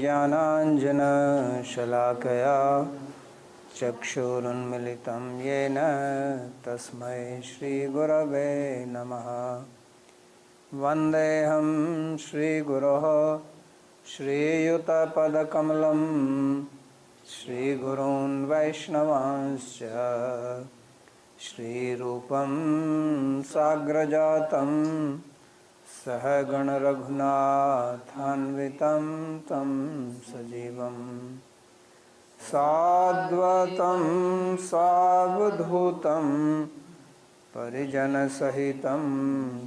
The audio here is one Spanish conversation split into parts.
ज्ञानाञ्जनशलाकया चक्षुरुन्मिलितं येन तस्मै श्रीगुरवे नमः। वन्देऽहं श्रीगुरोः श्रीयुतपदकमलं श्रीगुरून् वैष्णवांश्च श्रीरूपं साग्रजातं सहगण रघुनाथान्वितं तं सजीवं साद्वतं सावधूतं परिजनसहितं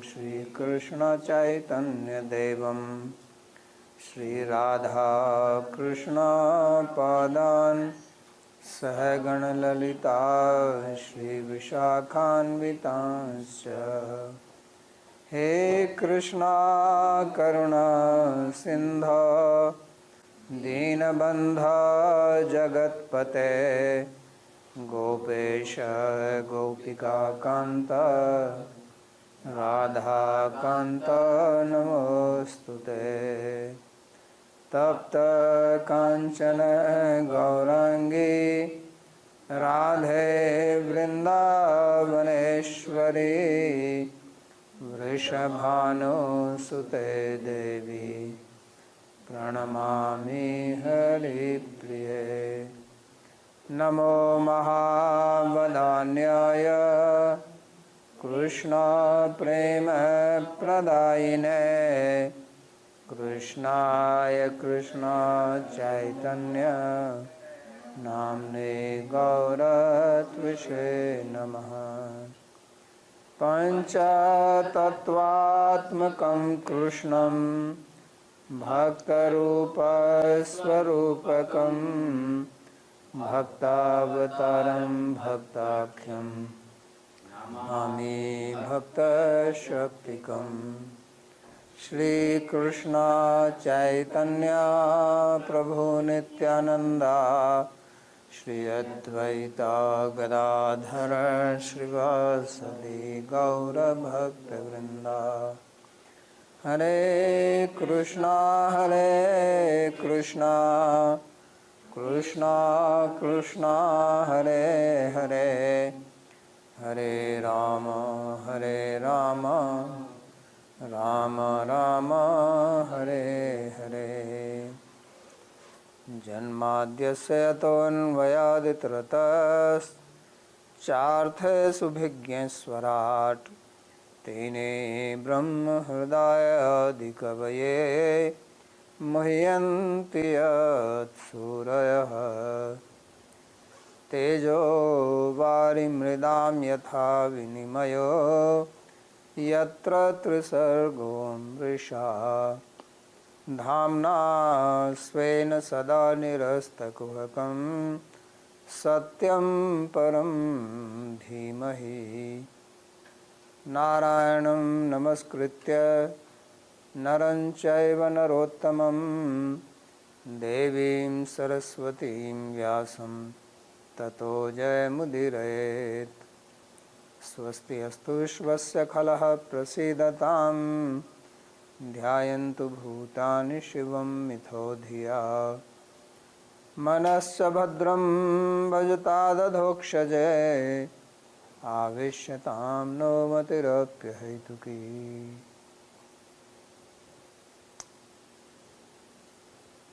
श्रीकृष्णचैतन्यदेवं श्रीराधाकृष्णपादान् सहगणललिता श्रीविशाखान्वितांश्च। हे कृष्णा करुणा सिन्धो दीनबन्धो जगत्पते गोपेश गोपिकान्त राधाकान्त नमोस्तुते। तप्त कांचन गौरांगी राधे वृंदावनेश्वरी वृषभानुसुते देवी प्रणमामि हरिप्रिये। नमो महावदान्याय कृष्ण प्रेम प्रदायिने कृष्णाय कृष्ण चैतन्य नाम्ने गौरत्विषे नमः। पंचतत्वात्मकं कृष्णं भक्तरूपस्वरूपकं भक्तावतारं भक्ताख्यं नमामि भक्तशक्तिकम्। श्री कृष्ण चैतन्य प्रभु नित्यानंदा श्री अद्वैता गदाधर श्रीवासदि गौर भक्तवृंदा। हरे कृष्णा कृष्णा कृष्णा हरे हरे हरे राम राम राम हरे हरे। जन्माद्यस्य यतोऽन्वयादितरतश्चार्थेषुभिज्ञस्वराट् तेने ब्रह्महृदायादिकवये मुह्यन्ति यत्सूरयः। तेजो वारिमृदां यथा विनिमयो यत्र त्रिसर्गो मृषा धाम्ना स्वेन सदा निरस्तकुहकं सत्यं परं धीमहि। नारायणं नमस्कृत्य नरं चैव नरोत्तमं देवीं सरस्वतीं व्यासं ततो जयमुदीरयेत्। स्वस्ति अस्तु श्वस्य खलः प्रसीदतां ध्यायन्तु भूतानि शिवं मिथो धिया। मनश्च भद्रं भजतादधोक्षजे आविश्यतां नो मतिरप्यहैतुकी।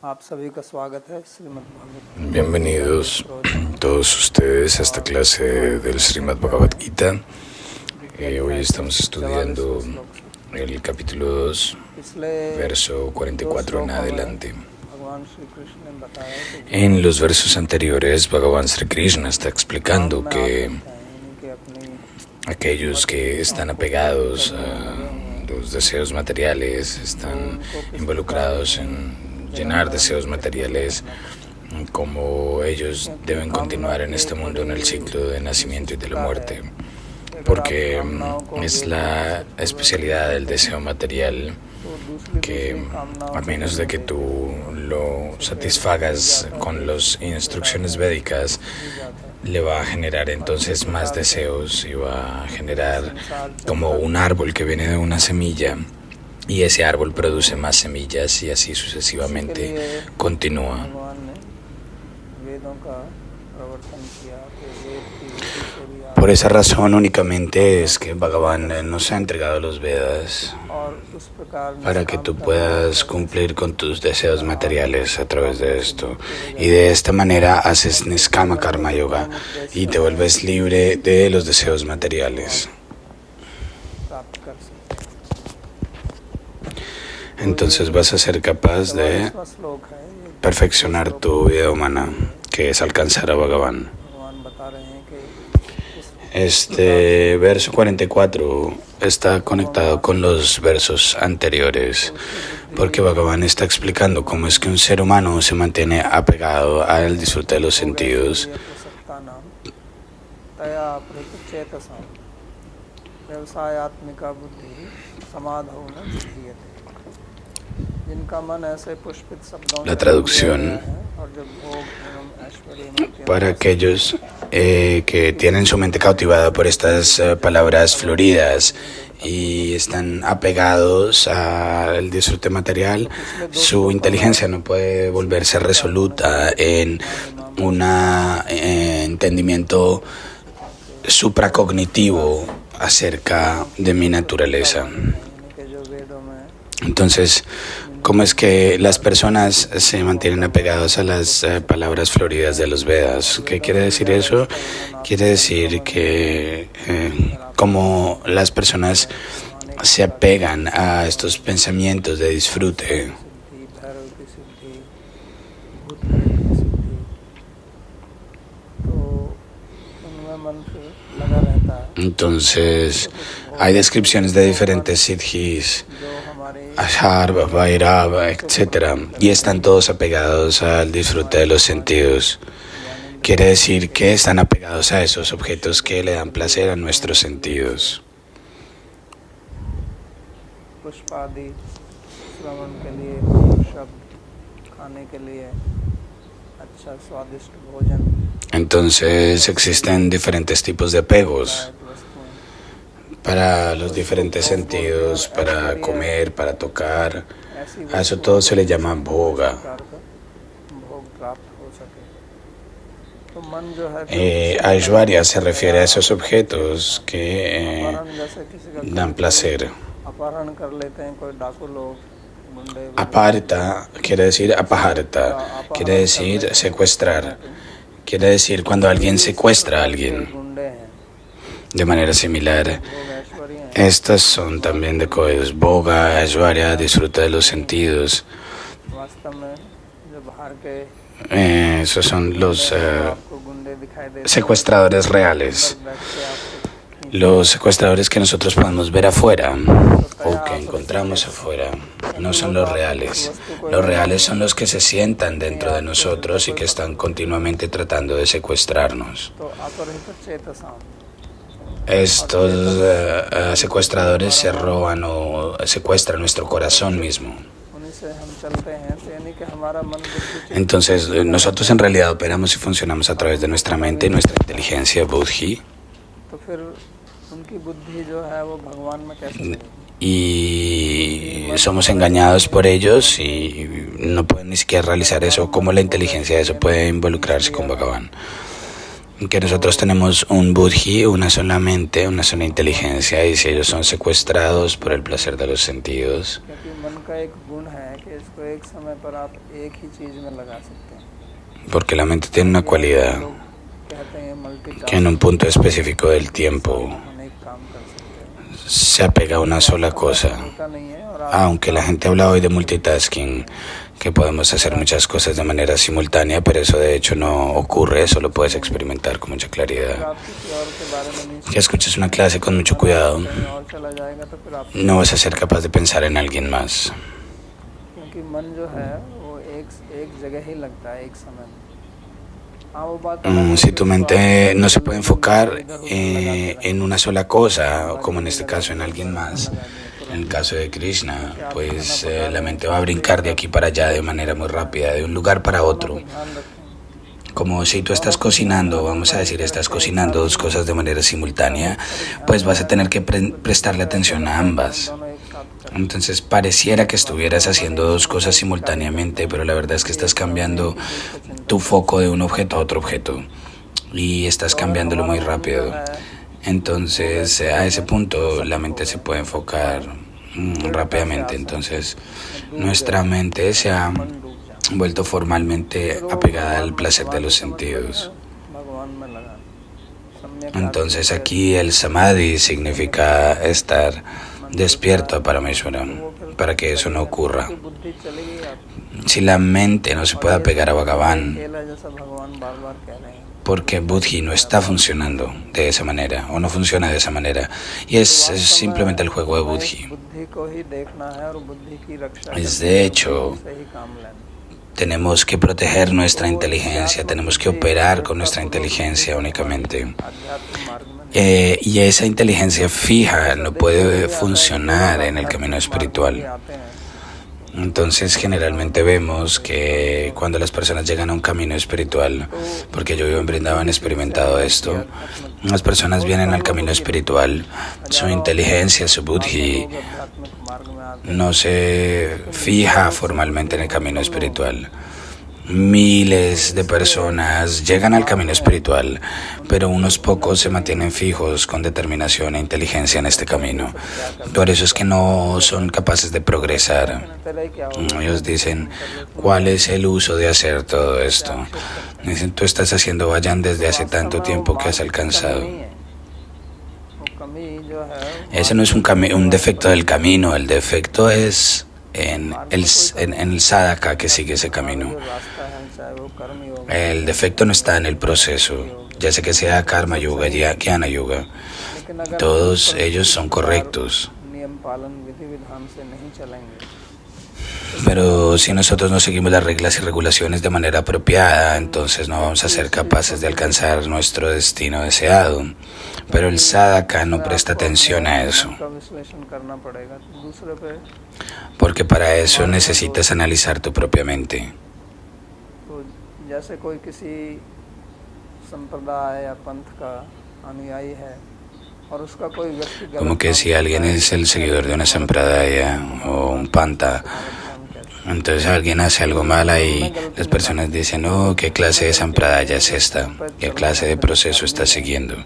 आप सभी का स्वागत है Shrimad Bhagavad. Bienvenidos todos ustedes a esta clase del Srimad Bhagavad Gita. Hoy estamos estudiando el capítulo 2, verso 44 en adelante. En los versos anteriores, Bhagavan Sri Krishna está explicando que aquellos que están apegados a los deseos materiales, están involucrados en llenar deseos materiales, como ellos deben continuar en este mundo en el ciclo de nacimiento y de la muerte, porque es la especialidad del deseo material que, a menos de que tú lo satisfagas con las instrucciones védicas, le va a generar entonces más deseos y va a generar como un árbol que viene de una semilla. y ese árbol produce más semillas y así इसी के sucesivamente लिए continúa. भगवान ने वेदों का प्रवर्तन किया कि वेद की विधि से भी आप Por esa razón únicamente es que Bhagavan nos ha entregado los Vedas और उस प्रकार para que निष्काम tú कर्म puedas cumplir con tus deseos materiales a través de esto. Y de esta manera haces Niskama Karma Yoga y te vuelves libre de los deseos materiales. प्राप्त कर सकते हैं। Entonces vas a ser capaz de 44वां श्लोक है, ये perfeccionar tu vida humana, que es alcanzar a Bhagavan. भगवान बता रहे हैं कि Este verso 44 está conectado con los versos anteriores, porque Bhagavan está explicando cómo es que un ser humano se mantiene apegado al disfrute de los sentidos. तया प्रचेतसा व्यवसायात्मिका बुद्धि समाधौ न विधीयते, जिनका मन ऐसे पुष्पित शब्दों La से traducción भर गया है और जब भोग एवं ऐश्वर्य में para aquellos que tienen su mente cautivada por estas palabras floridas y están apegados al disfrute material, su inteligencia no puede volverse resoluta en un entendimiento supracognitivo acerca de mi naturaleza. के जो वेदों में Entonces, ¿cómo es que las personas se mantienen apegados a las palabras floridas de los Vedas? ¿Qué quiere decir eso? Quiere decir que como las personas se apegan a estos pensamientos de disfrute, सिद्धि, भैरव की सिद्धि, भूत प्रेत की सिद्धि, तो उनमें मन फिर लगा रहता है। entonces hay descripciones de diferentes siddhis, जो हमारे Asharva, Vairava, etc. Y están todos apegados al disfrute de los sentidos. Quiere decir que están apegados a esos objetos que le dan placer a nuestros sentidos. पुष्पादि श्रवण के लिए, शब्द खाने के लिए, अच्छा स्वादिष्ट भोजन, Entonces existen diferentes tipos de apegos शायद वस्तुएं, para los diferentes sentidos, para comer, para tocar. ऐसी A eso todo se le llama bhoga. प्रकार का भोग प्राप्त हो सके। तो मन जो है Aishwarya se refiere a esos objetos que अपहरण, जैसे किसी का dan placer. अपहरण कर लेते हैं कोई डाकू लोग, गुंडे Aparta quiere decir apaharta, quiere decir secuestrar. Quiere decir cuando alguien secuestra a alguien. गुंडे हैं, De manera similar, भोग ऐश्वर्य हैं। estas son también decoys. Bhoga, Aishwarya, disfruta de los sentidos. वास्तव में जो बाहर के Esos son los आपको गुंडे दिखाई देते हैं, secuestradores reales. बैठ के आपको Los secuestradores que nosotros podemos ver afuera o que encontramos afuera no son los reales. Los reales son los que se sientan dentro de nosotros y que están continuamente tratando de secuestrarnos. तो अपहृत चेतसा, Estos secuestradores se roban o secuestran nuestro corazón mismo. उन्हीं से हम चलते हैं, तो यानी कि हमारा मन बुद्धि Entonces, nosotros en realidad operamos y funcionamos a través de nuestra mente y nuestra inteligencia buddhi. तो फिर उनकी बुद्धि जो है वो भगवान में कैसे चलेगी? Y somos engañados por ellos y no pueden ni siquiera realizar eso. ¿Cómo la inteligencia de eso puede involucrarse con Bhagavan? Que nosotros tenemos un buddhi, una sola mente, una sola inteligencia, y si ellos son secuestrados por el placer de los sentidos, क्योंकि मन का एक गुण है कि इसको एक समय पर आप एक ही चीज में लगा सकते हैं। porque la mente tiene una cualidad लोग कहते हैं multitask, que en un punto específico del tiempo अनेक काम कर सकते हैं। se apega a una sola cosa. होता नहीं है और आप Aunque la gente habla hoy de multitasking, que podemos hacer muchas cosas de manera simultánea, pero eso de hecho no ocurre, eso lo puedes experimentar con mucha claridad. आप किसी और के बारे में नहीं Si escuchas una clase con mucho cuidado, कहीं और चला जाएगा तो फिर आप, no vas a ser capaz de pensar en alguien más. क्योंकि मन जो है वो एक जगह ही लगता है एक समय में। हाँ, वो बात अलग है Si कि tu उसको mente आप no se puede enfocar इधर-उधर लगाते en una sola cosa, o como en este caso en alguien más, en el caso de Krishna, pues la mente va a brincar de aquí para allá de manera muy rápida, de un lugar para otro. ध्यान रखें। Como si tú estás cocinando, vamos a decir, estás cocinando dos cosas de manera simultánea, pues vas a tener que prestarle atención a ambas. दोनों एक साथ Entonces pareciera que estuvieras haciendo dos cosas simultáneamente, pero la verdad es que estás cambiando tu foco de un objeto a otro objeto y estás cambiándolo muy rápido. Entonces a ese punto la mente se puede enfocar rápidamente. Entonces nuestra mente se ha vuelto formalmente apegada al placer de los sentidos. Entonces aquí el samadhi significa estar despierto a Parameshwara, para que eso no ocurra. Si la mente no se puede apegar a Bhagavan, porque Buddhi no está funcionando de esa manera, o no funciona de esa manera, y es simplemente el juego de Buddhi. De hecho, tenemos que proteger nuestra inteligencia, tenemos que operar con nuestra inteligencia únicamente. Y esa inteligencia fija no puede funcionar en el camino espiritual. Entonces generalmente vemos que cuando las personas llegan a un camino espiritual, porque yo vivo en Vrindavan, he experimentado esto, las personas vienen al camino espiritual, su inteligencia, su buddhi, no se fija formalmente en el camino espiritual. Miles de personas llegan al camino espiritual, pero unos pocos se mantienen fijos con determinación e inteligencia en este camino. Por eso es que no son capaces de progresar. Ellos dicen, ¿cuál es el uso de hacer todo esto? Dicen, tú estás haciendo vayan desde hace tanto tiempo que has alcanzado. Ese no es un defecto del camino, el defecto es en el sadhaka que sigue ese camino. El defecto no está en el proceso, ya sea que sea karma yoga, jnana yoga. Todos ellos son correctos. Pero si nosotros no seguimos las reglas y regulaciones de manera apropiada, entonces no vamos a ser capaces de alcanzar nuestro destino deseado. Pero el sadhaka no presta atención a eso, porque para eso necesitas analizar tu propia mente. Como que si alguien es el seguidor de una sampradaya o un panta, entonces alguien hace algo mal y las personas dicen, oh, ¿qué clase de sampradaya es esta? ¿Qué clase de proceso está siguiendo?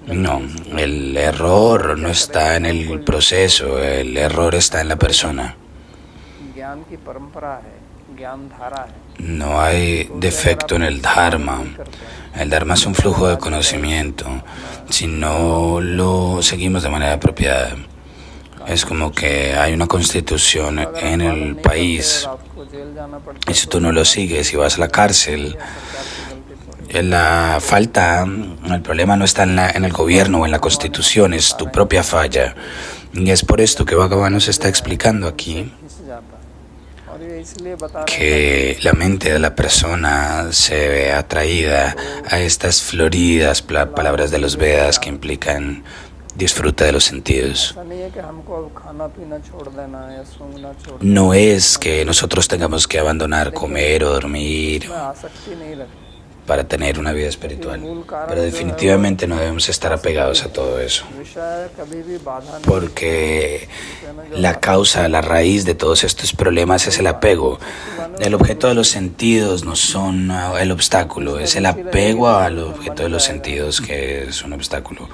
No, el error no está en el proceso, el error está en la persona. No hay defecto en el dharma. El dharma es un flujo de conocimiento. Si no lo seguimos de manera apropiada, es como que hay una constitución en el país y si tú no lo sigues y vas a la cárcel, el problema no está en el gobierno o en la constitución, es tu propia falla. Y es por esto que Bhagavan nos está explicando aquí que la mente de la persona se ve atraída a estas floridas palabras de los Vedas que implican disfruta de los sentidos. No es que nosotros tengamos que abandonar comer o dormir para tener una vida espiritual, pero definitivamente no debemos estar apegados a todo eso, porque la causa, la raíz de todos estos problemas es el apego. El objeto de los sentidos no son el obstáculo, es el apego al objeto de los sentidos que es un obstáculo.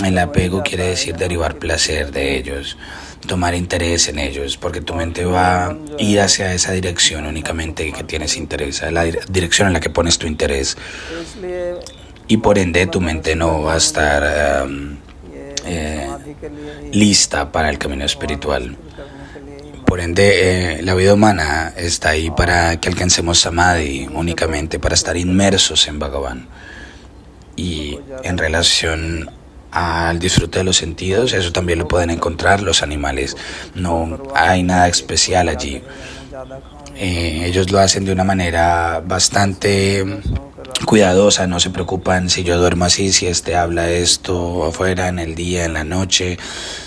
El apego quiere decir derivar placer de ellos, tomar interés en ellos, porque tu mente va a ir hacia esa dirección únicamente que tienes interés, a la dirección en la que pones tu interés, y por ende tu mente no va a estar lista para el camino espiritual. Por ende, la vida humana está ahí para que alcancemos samadhi, únicamente para estar inmersos en Bhagavan. Y en relación al disfrute de los sentidos, eso también lo pueden encontrar los animales. No hay nada especial allí. Ellos lo hacen de una manera bastante cuidadosa, no se preocupan si yo duermo así, si habla esto afuera, en el día, en la noche,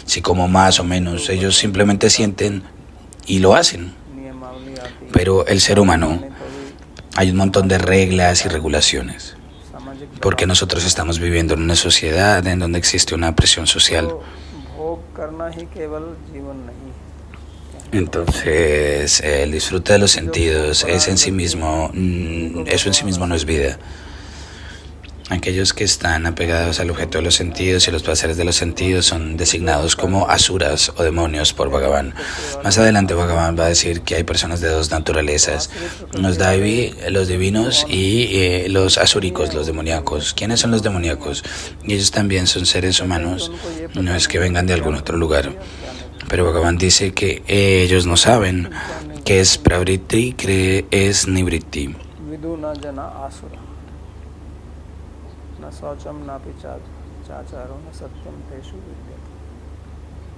si como más o menos. Ellos simplemente sienten y lo hacen. Pero el ser humano, hay un montón de reglas y regulaciones, porque nosotros estamos viviendo en una sociedad en donde existe una presión social. भोग करना ही केवल जीवन नहीं है. Entonces, el disfrute de los sentidos es en sí mismo, eso en sí mismo no es vida. Aquellos que están apegados al objeto de los sentidos y los placeres de los sentidos son designados como asuras o demonios por Bhagavan. Más adelante Bhagavan va a decir que hay personas de dos naturalezas, los Daivi, los divinos, y los asúricos, los demoníacos. ¿Quiénes son los demoníacos? Y ellos también son seres humanos, no es que vengan de algún otro lugar. Pero Bhagavan dice que ellos no saben qué es pravritti, qué es nivritti. विदुना जना आसुरा न शौचम न चाचारो न सत्यम तेषु विद्यते.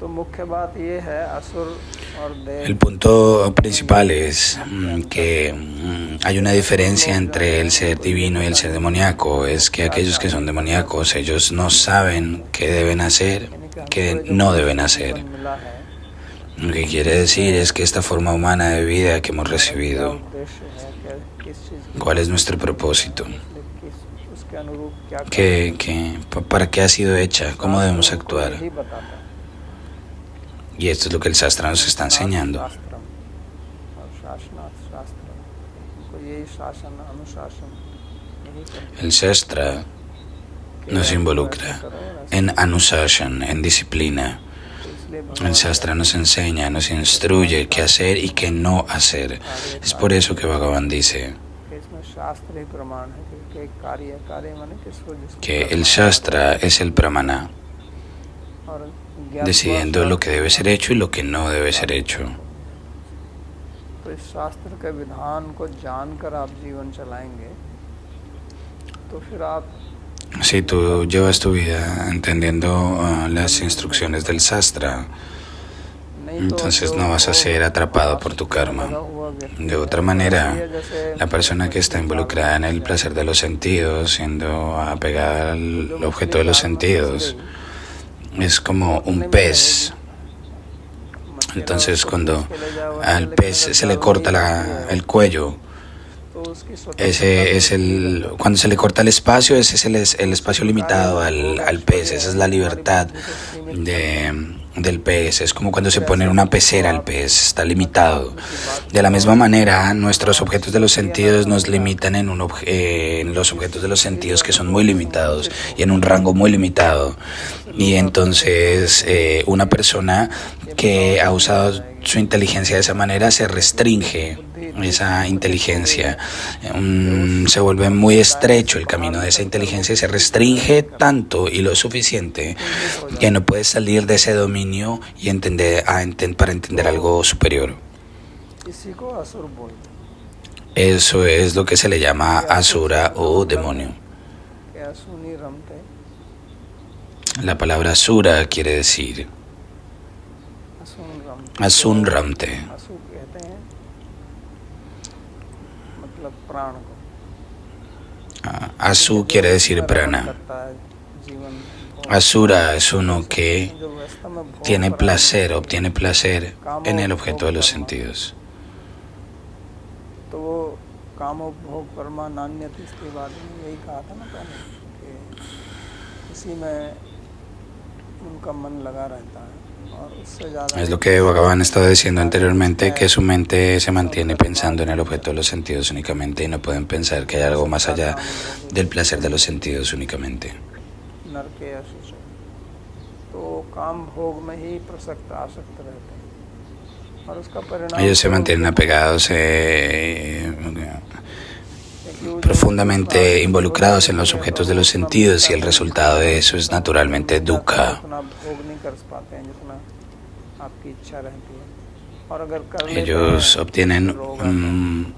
तो मुख्य बात ये है असुर और देव. El punto principal es que hay una diferencia entre el ser divino y el ser demoníaco. Es que aquellos que son demoníacos, ellos no saben qué deben hacer, qué no deben hacer. Lo que quiere decir es que esta forma humana de vida que hemos recibido, ¿cuál es nuestro propósito? ¿Para qué ha sido hecha? ¿Cómo debemos actuar? Y esto es lo que el Shastra nos está enseñando. El Shastra nos involucra en Anushasan, en disciplina. El Shastra nos enseña, nos instruye qué hacer y qué no hacer. Es por eso que Bhagavan dice que el Shastra es el Pramana, decidiendo lo que debe ser hecho y lo que no debe ser hecho. Si tú llevas tu vida entendiendo las instrucciones del Shastra, entonces no vas a ser atrapado por tu karma. De otra manera, la persona que está involucrada en el placer de los sentidos, siendo apegada al objeto de los sentidos, es como un pez. Entonces, cuando al pez se le corta el cuello, cuando se le corta el espacio, ese es el espacio limitado al pez. Esa es la libertad del pez. Es como cuando se pone en una pecera el pez, está limitado. De la misma manera, nuestros objetos de los sentidos nos limitan en los objetos de los sentidos que son muy limitados y en un rango muy limitado. Y entonces una persona que ha usado su inteligencia de esa manera se restringe esa inteligencia, se vuelve muy estrecho el camino de esa inteligencia y se restringe tanto y lo suficiente que no puede salir de ese dominio y para entender algo superior. Eso es lo que se le llama asura o demonio. La palabra asura quiere decir asunramte. Asu quiere decir prana. Asura es uno que tiene placer, obtiene placer en el objeto de los sentidos. Es lo que Bhagavan estaba diciendo anteriormente, que su mente se mantiene pensando en el objeto de los sentidos únicamente y no pueden pensar que hay algo más allá del placer de los sentidos únicamente. Ellos se mantienen apegados, profundamente involucrados en los objetos de los sentidos y el resultado de eso es naturalmente dukkha. Ellos obtienen un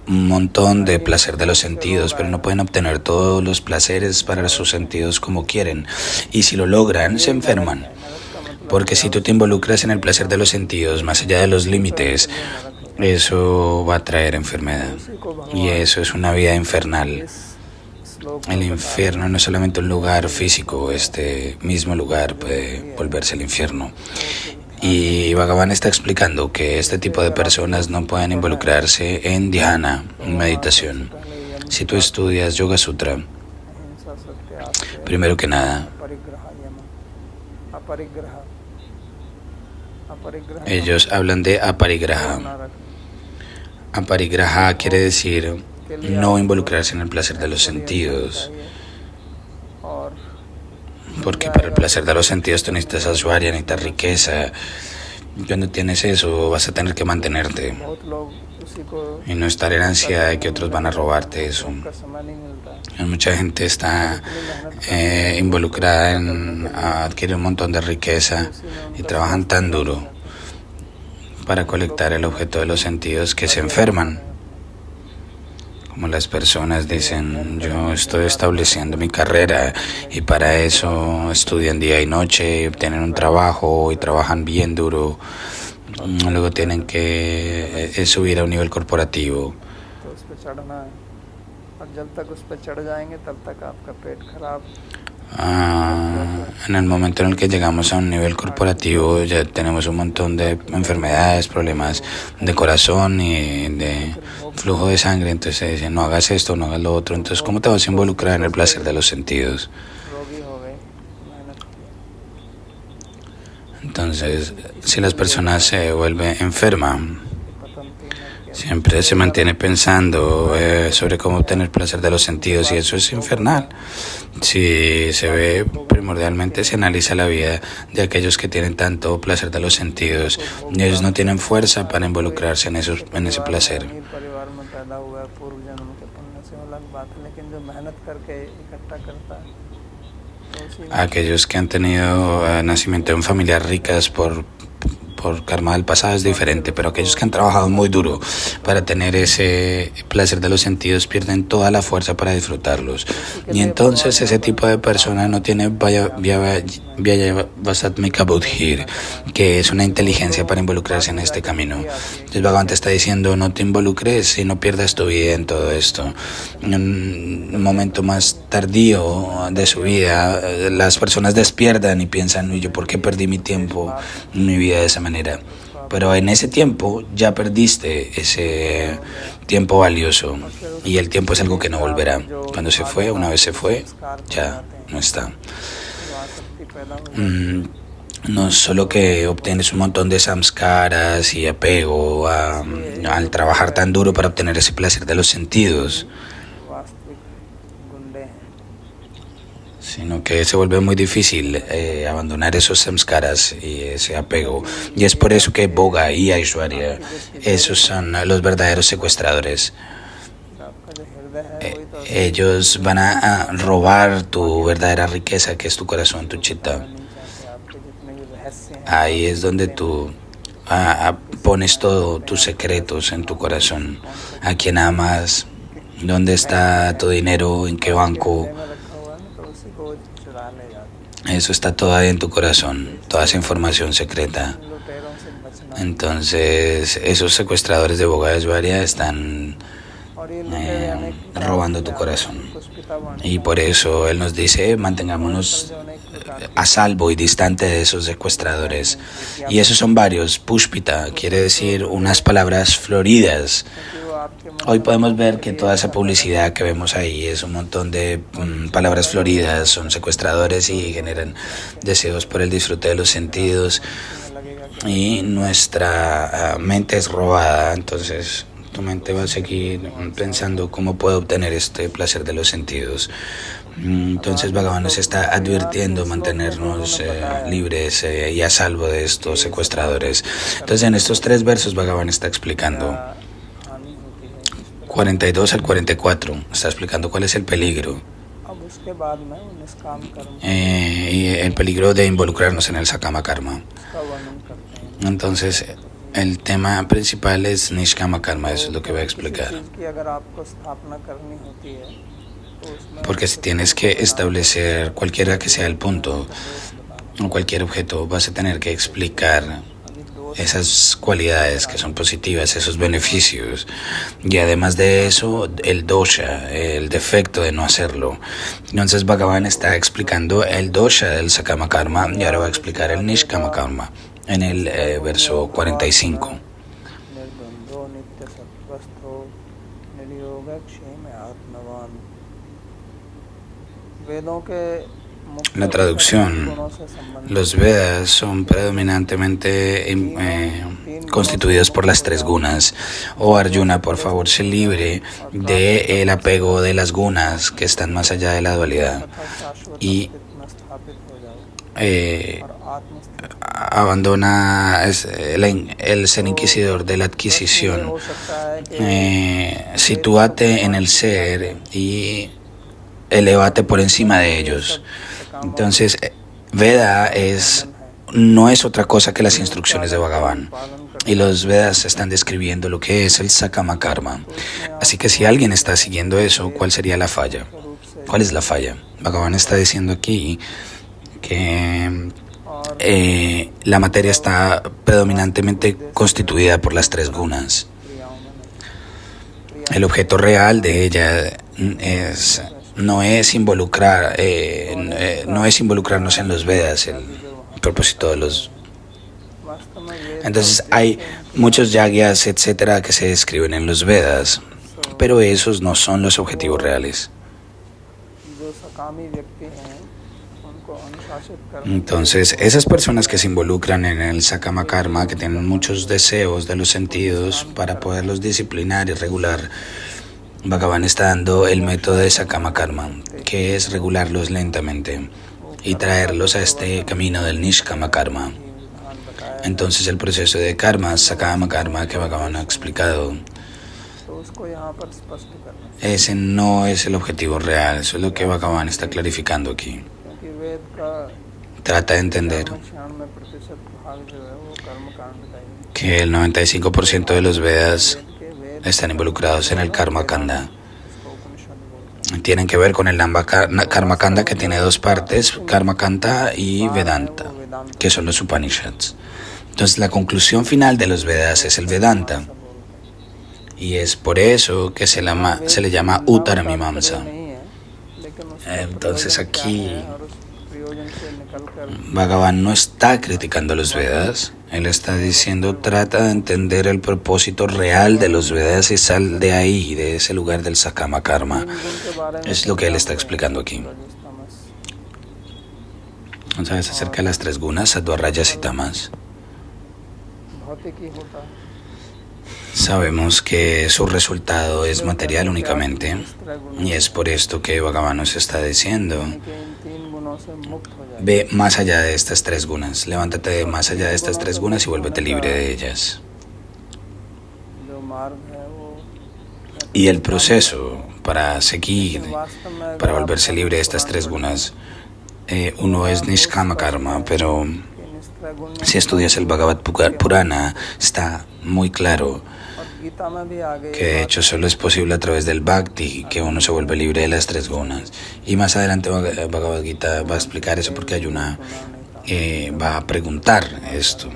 montón de placer de los sentidos, pero no pueden obtener todos los placeres para sus sentidos como quieren. Y si lo logran, se enferman. Porque si tú te involucras en el placer de los sentidos, más allá de los límites, eso va a traer enfermedad. Y eso es una vida infernal. El infierno no es solamente un lugar físico, este mismo lugar puede volverse el infierno. Y Bhagavan está explicando que este tipo de personas no pueden involucrarse en dhyana, en meditación. Si tú estudias Yoga Sutra, primero que nada, अपरिग्रह ellos hablan de aparigraha. न रखना Aparigraha quiere decir के लिए no आपको involucrarse en el placer de los ऐश्वर्य अधिकार sentidos, चाहिए और porque मिल para el जाएगा placer de los sentidos tú necesitas ashwarya, necesitas riqueza. Cuando tienes eso vas a tener que mantenerte बहुत लोग उसी को y no estar en ansiedad de que otros van a robarte eso. का समय नहीं मिलता है Mucha gente está इतनी मेहनत involucrada en adquirir un montón de riqueza y trabajan tan duro para colectar el objeto de los sentidos que se enferman. Como las personas dicen, yo estoy estableciendo mi carrera y para eso estudian día y noche, obtienen un trabajo y trabajan bien duro. Luego tienen que subir a un nivel corporativo. तो उस पर चढ़ना है और जब तक उस पर चढ़ जाएंगे तब तक आपका पेट खराब En el momento en el que llegamos a un nivel corporativo ya tenemos un montón de enfermedades, problemas de corazón y de flujo de sangre. Entonces se dicen, no hagas esto, no hagas lo otro. Entonces, ¿cómo te vas a involucrar en el placer de los sentidos? रोगी हो गए मेहनत की Entonces, si las personas se vuelven enfermas, पतंती न siempre se mantiene pensando sobre cómo obtener placer de los sentidos y eso es infernal. Si se ve primordialmente, se analiza la vida de aquellos que tienen tanto placer de los sentidos y ellos no tienen fuerza para involucrarse en ese placer. अमीर परिवार में पैदा हुआ है पूर्व जन्म के पुण्य से अलग बात है लेकिन जो मेहनत करके इकट्ठा करता है तो उसी में Aquellos que han tenido nacimiento en familias ricas por karma del pasado es diferente, pero aquellos que han trabajado muy duro para tener ese placer de los sentidos pierden toda la fuerza para disfrutarlos. Y entonces ese tipo de persona no tiene Vyayavasatmika Buddhir, que es una inteligencia para involucrarse en este camino. El Bhagavan te está diciendo, no te involucres y no pierdas tu vida en todo esto. En un momento más tardío de su vida, las personas despiertan y piensan, uy, ¿yo por qué perdí mi tiempo, mi vida de esa manera? Pero en ese tiempo ya perdiste ese tiempo valioso y el tiempo es algo que no volverá. Cuando se fue, una vez se fue, ya no está. जो आसक्ति पैदा हो No es solo que obtienes un montón de samskaras y apego al trabajar tan duro para obtener ese placer de los sentidos, वास्तविक गुंडे हैं sino que se vuelve muy difícil abandonar esos samskaras y ese apego. Y es por eso que Boga y Aishwarya, esos son los verdaderos secuestradores. आपका जो हृदय है वही तो Ellos van a robar tu verdadera riqueza, que es tu corazón, tu chitta. नहीं चाहते आपके जितने भी रहस्य हैं Ahí es donde tú pones todos tus secretos en tu corazón. A quién amas, dónde está tu dinero, en qué banco. में रखा हुआ है ना तो उसी को वो चुरा ले जाते Eso está todo ahí en tu corazón, toda esa información secreta. हैं लुटेरों से बचना Entonces, esos secuestradores de Bogadeshwarya están और ये लुटेरे अनेक robando tu corazón. पुष्पिता वाणी Y por eso Él nos dice, mantengámonos जो अनेक प्रकार a salvo y distante de esos secuestradores. Y esos son varios. Pushpita quiere decir unas palabras floridas. कि वो आपके मन Hoy podemos ver que toda esa publicidad que vemos ahí es un montón de palabras floridas, son secuestradores y generan deseos por el disfrute de los sentidos में लगेगा कि y nuestra mente es robada. Entonces tu mente va a seguir pensando cómo puedo obtener este placer de los sentidos. Entonces Bhagavan nos está advirtiendo mantenernos libres y a salvo de estos secuestradores. Entonces en estos 3 versos Bhagavan está explicando, हानि होती है 42 al 44, está explicando cuál es el peligro. अब उसके बाद में वो निष्काम कर्म Y el peligro de involucrarnos en el Sakama Karma. का वर्णन करते हैं Entonces el tema principal es Nishkama Karma, eso es lo que voy a explicar. किसी चीज़ की अगर आपको स्थापना करनी होती है तो उसमें Porque si tienes que establecer cualquiera que sea el punto o cualquier objeto, vas a tener que explicar अभी दो esas cualidades que son positivas, esos beneficios. Y además de eso, el dosha, el defecto de no hacerlo. Entonces Bhagavan está explicando el dosha del Sakama Karma y ahora va a explicar el Nishkama Karma en el verso 45. निर्द्वंद्वो नित्य सत्वस्थो निर्योगक्षेम आत्मवान वेदों के La traducción: los Vedas son predominantemente constituidos por las tres gunas. Oh Arjuna, por favor, sé libre del apego de las gunas que están más allá de la dualidad y abandona el ser inquisidor de la adquisición. Sitúate en el ser y elévate por encima de ellos. Entonces, Veda no es otra cosa que las instrucciones de Bhagavan. Y los Vedas están describiendo lo que es el Sakama Karma. Así que si alguien está siguiendo eso, ¿cuál sería la falla? ¿Cuál es la falla? Bhagavan está diciendo aquí que la materia está predominantemente constituida por las tres gunas. El objeto real de ella no es involucrarnos en los Vedas, el propósito de los. Entonces hay muchos yagyas, etcétera, que se describen en los Vedas, pero esos no son los objetivos reales. Entonces, esas personas que se involucran en el Sakama Karma, que tienen muchos deseos de los sentidos para poderlos disciplinar y regular, Bhagavan está dando el método de Sakama Karma, que es regularlos lentamente y traerlos a este camino del Nishkama Karma. Entonces el proceso de karma, Sakama Karma, que Bhagavan ha explicado, ese no es el objetivo real. Eso es lo que Bhagavan está clarificando aquí. Trata de entender que el 95% de los Vedas están involucrados en el Karma Kanda. Tienen que ver con el Karma Kanda, que tiene dos partes, Karma Kanda y Vedanta, que son los Upanishads. Entonces la conclusión final de los Vedas es el Vedanta. Y es por eso que se le llama Uttara Mimamsa. Entonces aquí Bhagavan no está criticando los Vedas. Él está diciendo, trata de entender el propósito real de los Vedas y sal de ahí, de ese lugar del Sakama Karma. Es lo que él está explicando aquí. ¿Sabes acerca de las tres gunas, Sattva, Rajas y Tamas? Sabemos que su resultado es material únicamente, y es por esto que Bhagavan nos está diciendo, ve más allá de estas tres gunas, levántate más allá de estas tres gunas y vuélvete libre de ellas. Y el proceso para seguir, para volverse libre de estas tres gunas, uno es Nishkama Karma, pero si estudias el Bhagavad Purana, está muy claro que de hecho solo es posible a través del Bhakti que uno se vuelve libre de las tres gunas. Y más adelante Bhagavad Gita va a explicar eso, porque Arjuna va a preguntar esto.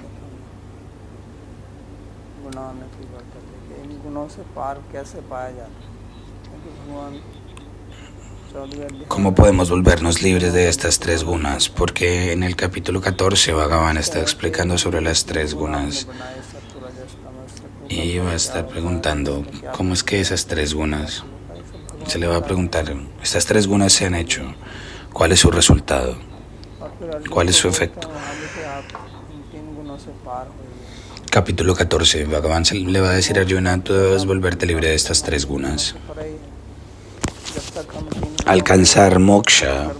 ¿Cómo podemos volvernos libres de estas tres gunas? Porque en el capítulo 14 Bhagavan está explicando sobre las tres gunas. Y va a estar preguntando, ¿cómo es que esas tres gunas? Se le va a preguntar, estas tres gunas se han hecho, ¿cuál es su resultado? ¿Cuál es su efecto? Capítulo 14, Bhagavan le va a decir a Arjuna, tú debes volverte libre de estas tres gunas. Alcanzar moksha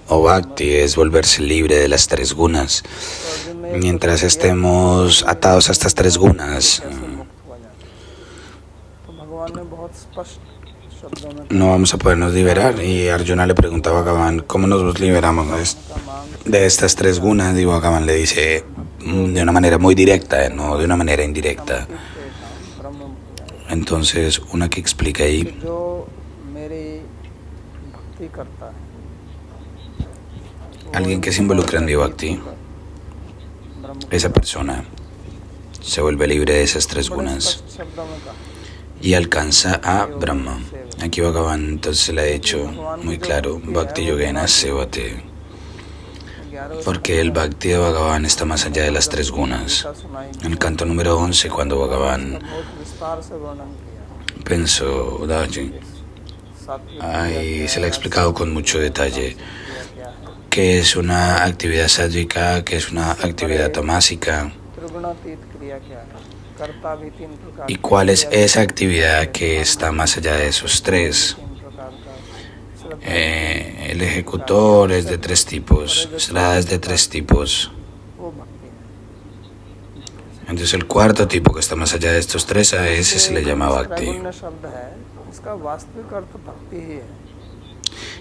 o bhakti es volverse libre de las tres gunas. Mientras estemos atados a estas tres gunas, no vamos a podernos liberar. Y Arjuna le pregunta a Bhagavan, ¿cómo nos liberamos de estas tres gunas? Y Bhagavan le dice de una manera muy directa, no de una manera indirecta. Entonces, una que explica ahí, alguien que se involucra en mi bhakti, esa persona se vuelve libre de esas tres gunas y alcanza a Brahma. Aquí Bhagavan entonces le ha dicho muy claro, Bhakti Yogena Sevate, porque el Bhakti de Bhagavan está más allá de las tres gunas. En el canto número 11, cuando Bhagavan pensó, ahí se le ha explicado con mucho detalle qué es una actividad sádvica, qué es una actividad tamásica त्रिगुणातीत क्रिया क्या है, कर्ता भी तीन प्रकार y की cuál es क्रिया esa actividad que está más allá de esos tres. तीन प्रकार का श्रद्धा El ejecutor es de tres tipos, Sraddha es de tres tipos. वो भक्ति है। Entonces el cuarto tipo que está más allá de estos tres, a ese se le llama Bhakti. त्रैगुण्य शब्द है, इसका वास्तविक अर्थ भक्ति ही है।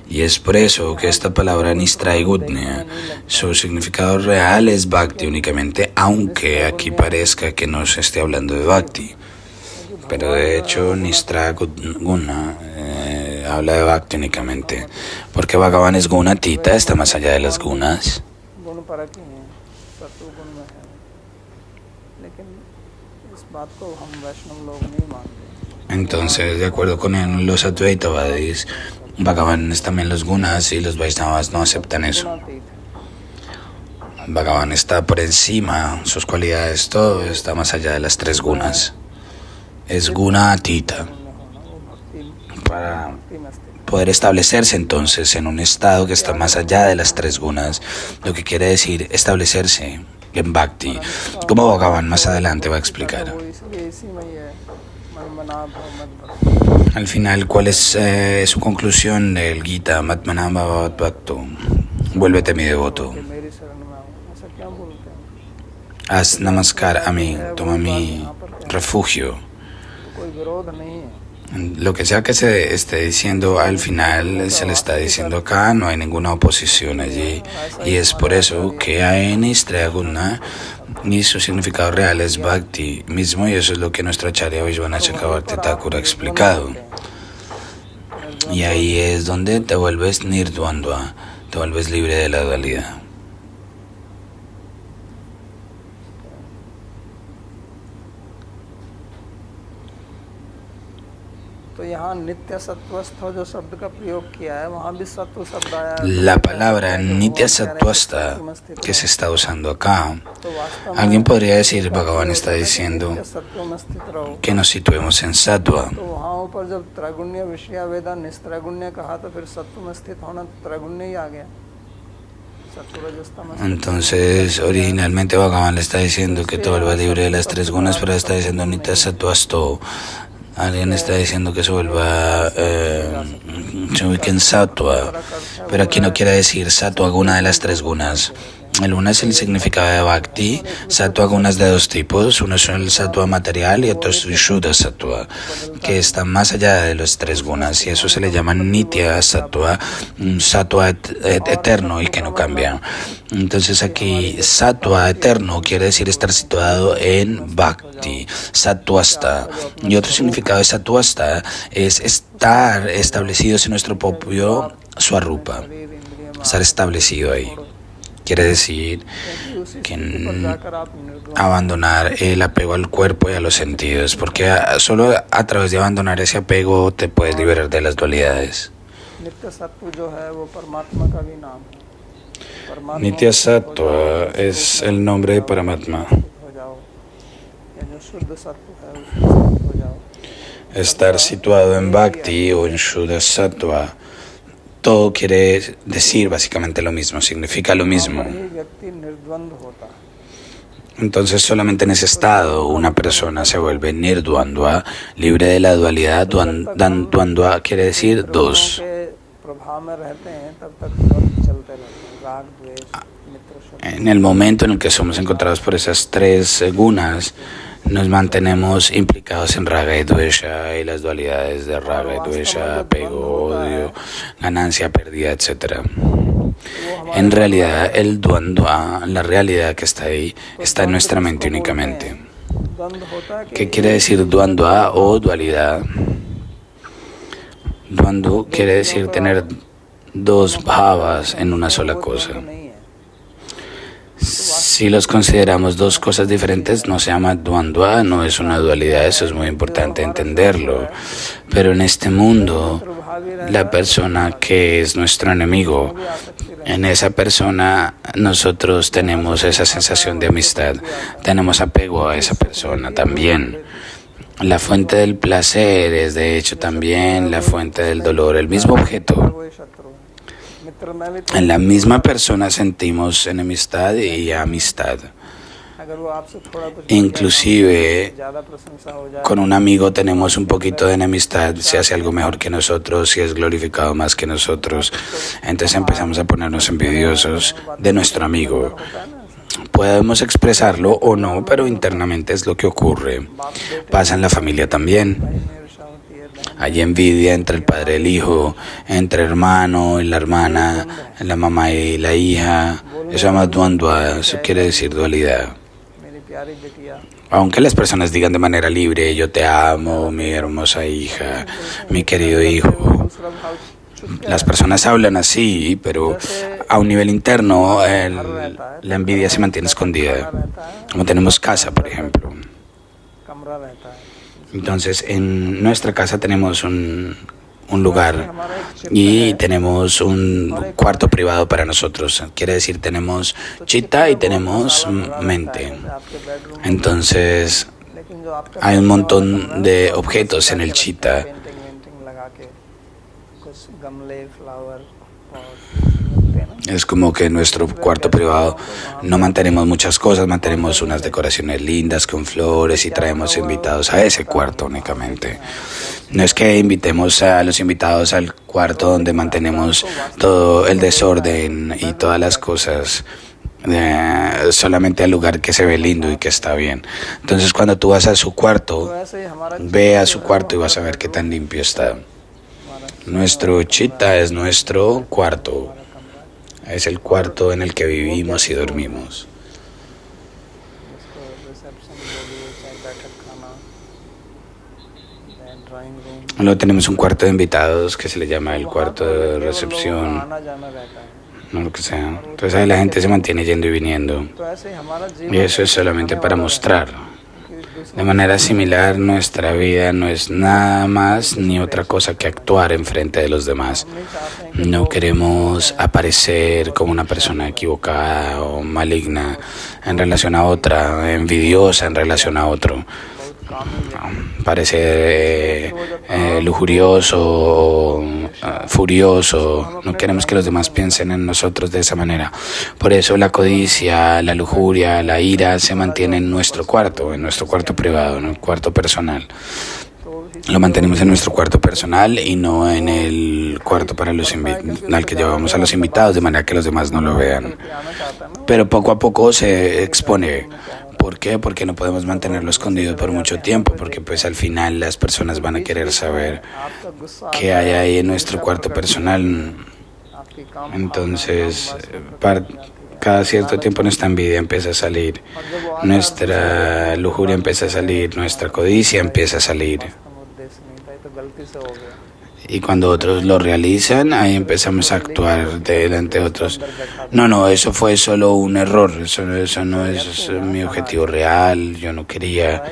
Y es por eso que esta palabra Nistraigudnya, su significado real es Bhakti únicamente, aunque aquí parezca que no se esté hablando de Bhakti. Pero de hecho Nistraguna habla de Bhakti únicamente, porque Bhagavan es Gunatita, está más allá de las gunas. गुण परक ही है, सत्व गुण में है, लेकिन इस बात को हम वैष्णव लोग नहीं मानते। Entonces, de acuerdo con los Advaitavadis, Bhagavan es también los gunas y los Vaishnavas no aceptan eso. गुणातीत है। Bhagavan está por encima, sus cualidades, todo está más allá de las tres gunas. Es guna atita. Para poder establecerse entonces en un estado que está más allá de las tres gunas, lo que quiere decir establecerse en Bhakti, como Bhagavan más adelante va a explicar. Al final, ¿cuál es su conclusión del Gita? Matmanam Bhavat Bhakto. Vuélvete mi devoto. Haz namaskar a mí, toma mi refugio. Lo que sea que se esté diciendo al final, se le está diciendo acá, no hay ninguna oposición allí. Y es por eso que hay Nistrayaguna y su significado real es Bhakti mismo, y eso es lo que nuestro Acharya Vishwanath Chakravarti Thakur ha explicado. Y ahí es donde te vuelves nirdvandva, te vuelves libre de la dualidad. La palabra Nitya Sattvasta que se está usando acá, alguien podría decir, Bhagavan está diciendo que nos situemos en Sattva. Entonces, originalmente Bhagavan le está diciendo que te vuelvas libre de las tres gunas, pero está diciendo Nitya Sattvasto. Alguien está diciendo que se vuelva se ubique en Sattva, pero aquí no quiere decir Sattva guna de las tres gunas. El una es el significado de Bhakti. Sattva gunas de dos tipos, uno es el Sattva material y otro es Vishuddha Sattva, que está más allá de los tres gunas, y eso se le llama Nitya Sattva, un Sattva eterno y que no cambia. Entonces aquí Sattva eterno quiere decir estar situado en Bhakti, Sattvasta. Y otro significado de Sattvasta es estar establecidos en nuestro propio Swarupa, estar establecido ahí. Quiere decir que abandonar el apego al cuerpo y a los sentidos, porque solo a través de abandonar ese apego te puedes liberar de las dualidades. Nitya Sattva es el nombre de Paramatma. Estar situado en Bhakti o en Shuddha Sattva, todo quiere decir básicamente lo mismo, significa lo mismo. Entonces solamente en ese estado una persona se vuelve nirdvandva, libre de la dualidad. Dvandva quiere decir dos. En el momento en el que somos encontrados por esas tres gunas, nos mantenemos implicados en raga y dvesha y las dualidades de raga y dvesha, apego, odio, ganancia, pérdida, etc. En realidad, el dvandva, la realidad que está ahí, está en nuestra mente únicamente. ¿Qué quiere decir dvandva o dualidad? Dvandva quiere decir tener dos bhavas en una sola cosa. Si los consideramos dos cosas diferentes, no se llama dvandva, no es una dualidad, eso es muy importante entenderlo. Pero en este mundo, la persona que es nuestro enemigo, en esa persona nosotros tenemos esa sensación de amistad, tenemos apego a esa persona también. La fuente del placer es de hecho también la fuente del dolor, el mismo objeto. मित्र में भी थोड़ी En la misma persona sentimos enemistad y amistad. अगर वो आपसे थोड़ा कुछ Inclusive ज़्यादा प्रशंसा हो जाए con un amigo tenemos un poquito de enemistad, si hace algo mejor que nosotros, si es glorificado más que nosotros. Entonces empezamos a ponernos envidiosos de nuestro amigo. होता है ना ऐसा। Podemos expresarlo o no, pero internamente es lo que ocurre. Pasa en la familia también. भाई में ईर्ष्या होती है, बहन Hay envidia entre el padre y el hijo, entre hermano y la hermana, la mamá y la hija. Eso se llama duandua, eso quiere decir dualidad. मेरी प्यारी बिटिया Aunque las personas digan de manera libre, yo te amo, mi hermosa hija, mi querido hijo. दूसरा भाव छुप Las personas hablan así, pero a un nivel interno la envidia se mantiene escondida. रहता है, Como tenemos casa, por ejemplo. कमरा रहता है। Entonces, en nuestra casa tenemos un lugar हमारा एक चित्त y tenemos un cuarto privado para nosotros. Quiere decir, tenemos chitta y tenemos mente. आपके bedroom Entonces, लेकिन जो आपका hay un montón de objetos en el chitta. Painting venting लगा के कुछ गमले फ्लावर मिलते हैं ना Es como que en nuestro cuarto privado no mantenemos muchas cosas, mantenemos unas decoraciones lindas con flores y traemos invitados a ese cuarto únicamente. No es que invitemos a los invitados al cuarto donde mantenemos todo el desorden y todas las cosas, solamente al lugar que se ve lindo y que está bien. Entonces cuando tú vas a su तो cuarto, ऐसे ही हमारा ve a su cuarto y vas a ver qué tan limpio está. Nuestro chitta es nuestro cuarto. Es el cuarto en el que vivimos y dormimos. जिसको रिसेप्शन बोलिए चाहे बैठक खाना drawing room Luego tenemos un cuarto de invitados que se le llama el cuarto de recepción, आना जाना रहता है। no lo que sea. Entonces ahí la gente se mantiene yendo y viniendo. तो ऐसे ही हमारा Y जीवन eso es solamente para mostrar. कि दूसरों De manera similar, nuestra vida no es nada más ni otra cosa que actuar enfrente de los demás. नहीं चाहते हैं No queremos aparecer como una persona equivocada o maligna en relación a otra, envidiosa en relación a otro. Parecer lujurioso o furioso. No queremos que los demás piensen en nosotros de esa manera. Por eso la codicia, la lujuria, la ira se mantiene en nuestro cuarto privado, en el cuarto personal. Lo mantenemos en nuestro cuarto personal y no en el cuarto para al que llevamos a los invitados, de manera que los demás no lo vean. कि आना चाहता है ना Pero poco a poco se expone. ¿Por qué? Porque no podemos mantenerlo escondido por mucho tiempo, porque pues al final las personas van a querer saber आपका गुस्सा qué hay ahí en nuestro cuarto personal. आपकी काम Entonces, cada cierto tiempo nuestra envidia empieza a salir, nuestra lujuria empieza a salir, nuestra codicia empieza a salir. हम उद्देश्य नहीं था ये तो गलती से हो गया Y cuando otros lo realizan, ahí empezamos a actuar delante de otros. No, eso fue solo un error, eso no es mi objetivo real, yo no quería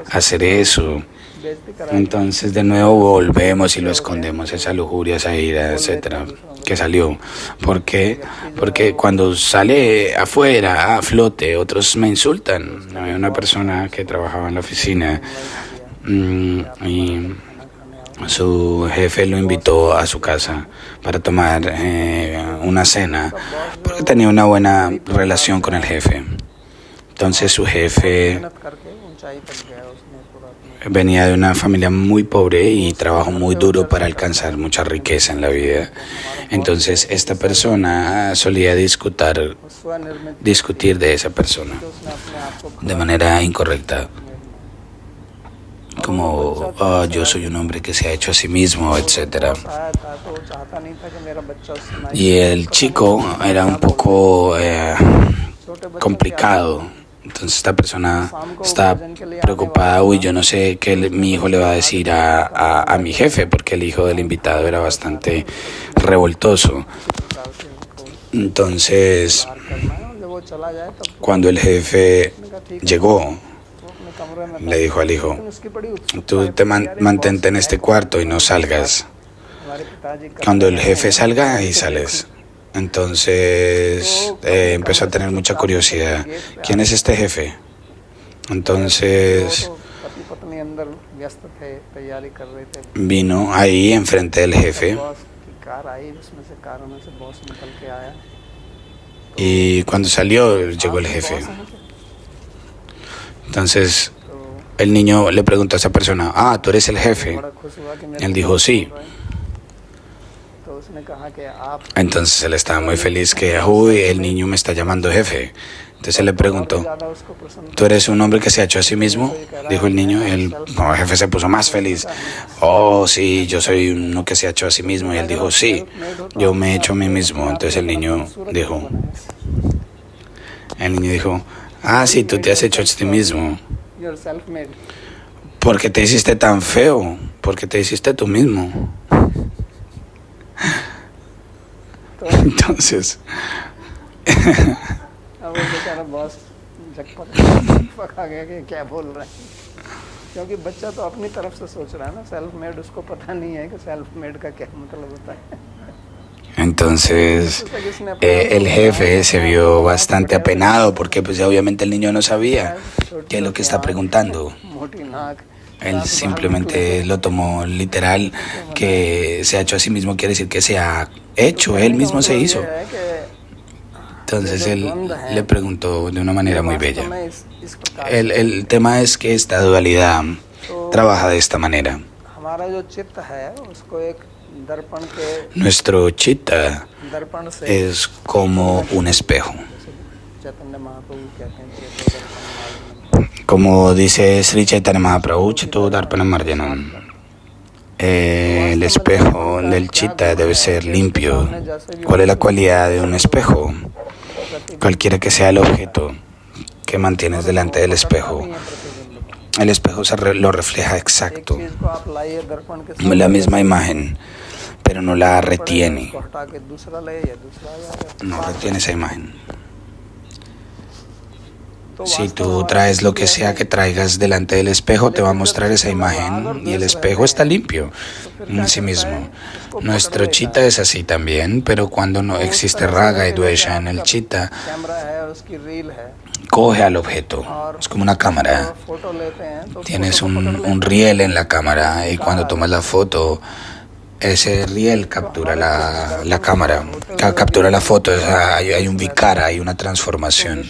hacer eso. बेइज्जती करा Entonces de nuevo volvemos y lo escondemos, esa lujuria, esa ira, etcétera, que salió. ¿Por qué? Porque cuando sale afuera, a flote, otros me insultan. Había una persona que trabajaba en la oficina y su jefe lo invitó a su casa para tomar una cena porque tenía una buena relación con el jefe. Entonces su jefe मेहनत करके ऊंचाई तक गया उसने पूरा अपने venía de una familia muy pobre y trabajó muy duro para alcanzar mucha riqueza en la vida. Entonces esta persona solía स्वनिर्मित discutir de esa persona उसने अपने आप को de manera incorrecta, como yo soy un hombre que se ha hecho a sí mismo, etcétera. आया था तो वो चाहता नहीं था कि मेरा बच्चा उससे ना Y el chico era un poco छोटे बच्चे complicado. Entonces esta persona está preocupada, uy, yo no sé qué mi hijo le va a decir a mi jefe, porque el hijo del invitado era bastante revoltoso. Entonces, करना है और जब वो चला जाए तब cuando el jefe llegó, वो अपने कमरे में le dijo al hijo, उसकी बड़ी उत्सुकता tú te mantente en este cuarto y no salgas. हमारे पिताजी का Cuando el jefe salga, ahí sales. Entonces empezó a tener mucha curiosidad. ¿Quién es este jefe? Entonces पति पत्नी अंदर व्यस्त थे तैयारी कर रहे थे vino ahí enfrente del jefe boss की कार कार आई उसमें से कारों में से बॉस निकल के आया Y cuando salió, llegó el jefe. Entonces तो el niño le preguntó a esa persona, ah, ¿tú eres el jefe? बड़ा खुश हुआ कि मेरे Él को dijo, बॉस sí. बोल रहा है। तो उसने कहा कि आप Entonces él estaba muy feliz que, uy, el niño me está llamando jefe. Entonces él le preguntó, ज़्यादा उसको पसंद ¿tú eres un hombre que se ha hecho a sí mismo? Dijo el niño. No, el jefe se puso más feliz. Oh, sí, yo soy uno que se ha hecho a sí mismo. Y él dijo, sí, yo me he hecho a mí mismo. Entonces el niño dijo, ah, sí, tú te has hecho a ti mismo. You're self-made. ¿Por qué te hiciste tan feo? ¿Por qué te hiciste tú mismo? तो Entonces, अब वो बेचारा बॉस पका गया कि क्या बोल रहा है क्योंकि बच्चा तो अपनी तरफ से सोच रहा है ना सेल्फ मेड उसको पता नहीं है कि सेल्फ मेड का क्या मतलब होता है entonces el jefe se vio bastante apenado porque pues obviamente el niño no sabía qué es lo que está preguntando. मोटी नाक Él simplemente lo tomó literal, que se ha hecho a sí mismo quiere decir que se ha hecho, él mismo se hizo. Entonces él le preguntó de una manera muy bella. El tema es que esta dualidad trabaja de esta manera. हमारा जो चित्त है उसको एक दर्पण के Nuestro chitta दर्पण से es como un espejo. Chaitanya महाप्रभु कहते हैं चेतो दर्पण Como dice Sri Chaitanya Mahaprabhu, Cheto Darpanam Marjanam, el espejo del chitta debe ser limpio. ¿Cuál es la cualidad de un espejo? Cualquiera que sea el objeto que mantienes delante del espejo, el espejo lo refleja exacto, चीज को आप लाइए दर्पण के la misma imagen, pero no la retiene, उसको हटा के दूसरा ले या दूसरा या no retiene esa imagen. Si tú traes lo que sea que traigas delante del espejo, te va a mostrar esa imagen y el espejo está limpio en sí mismo. Nuestro chitta es así también, pero cuando no existe raga y dvesha en el chitta, camera है उसकी रील है coge al objeto. Es como una cámara. Photo लेते हैं तो Tienes un riel en la cámara y cuando tomas la foto, ese riel captura la cámara, captura la foto, hay un vikara, hay una transformación.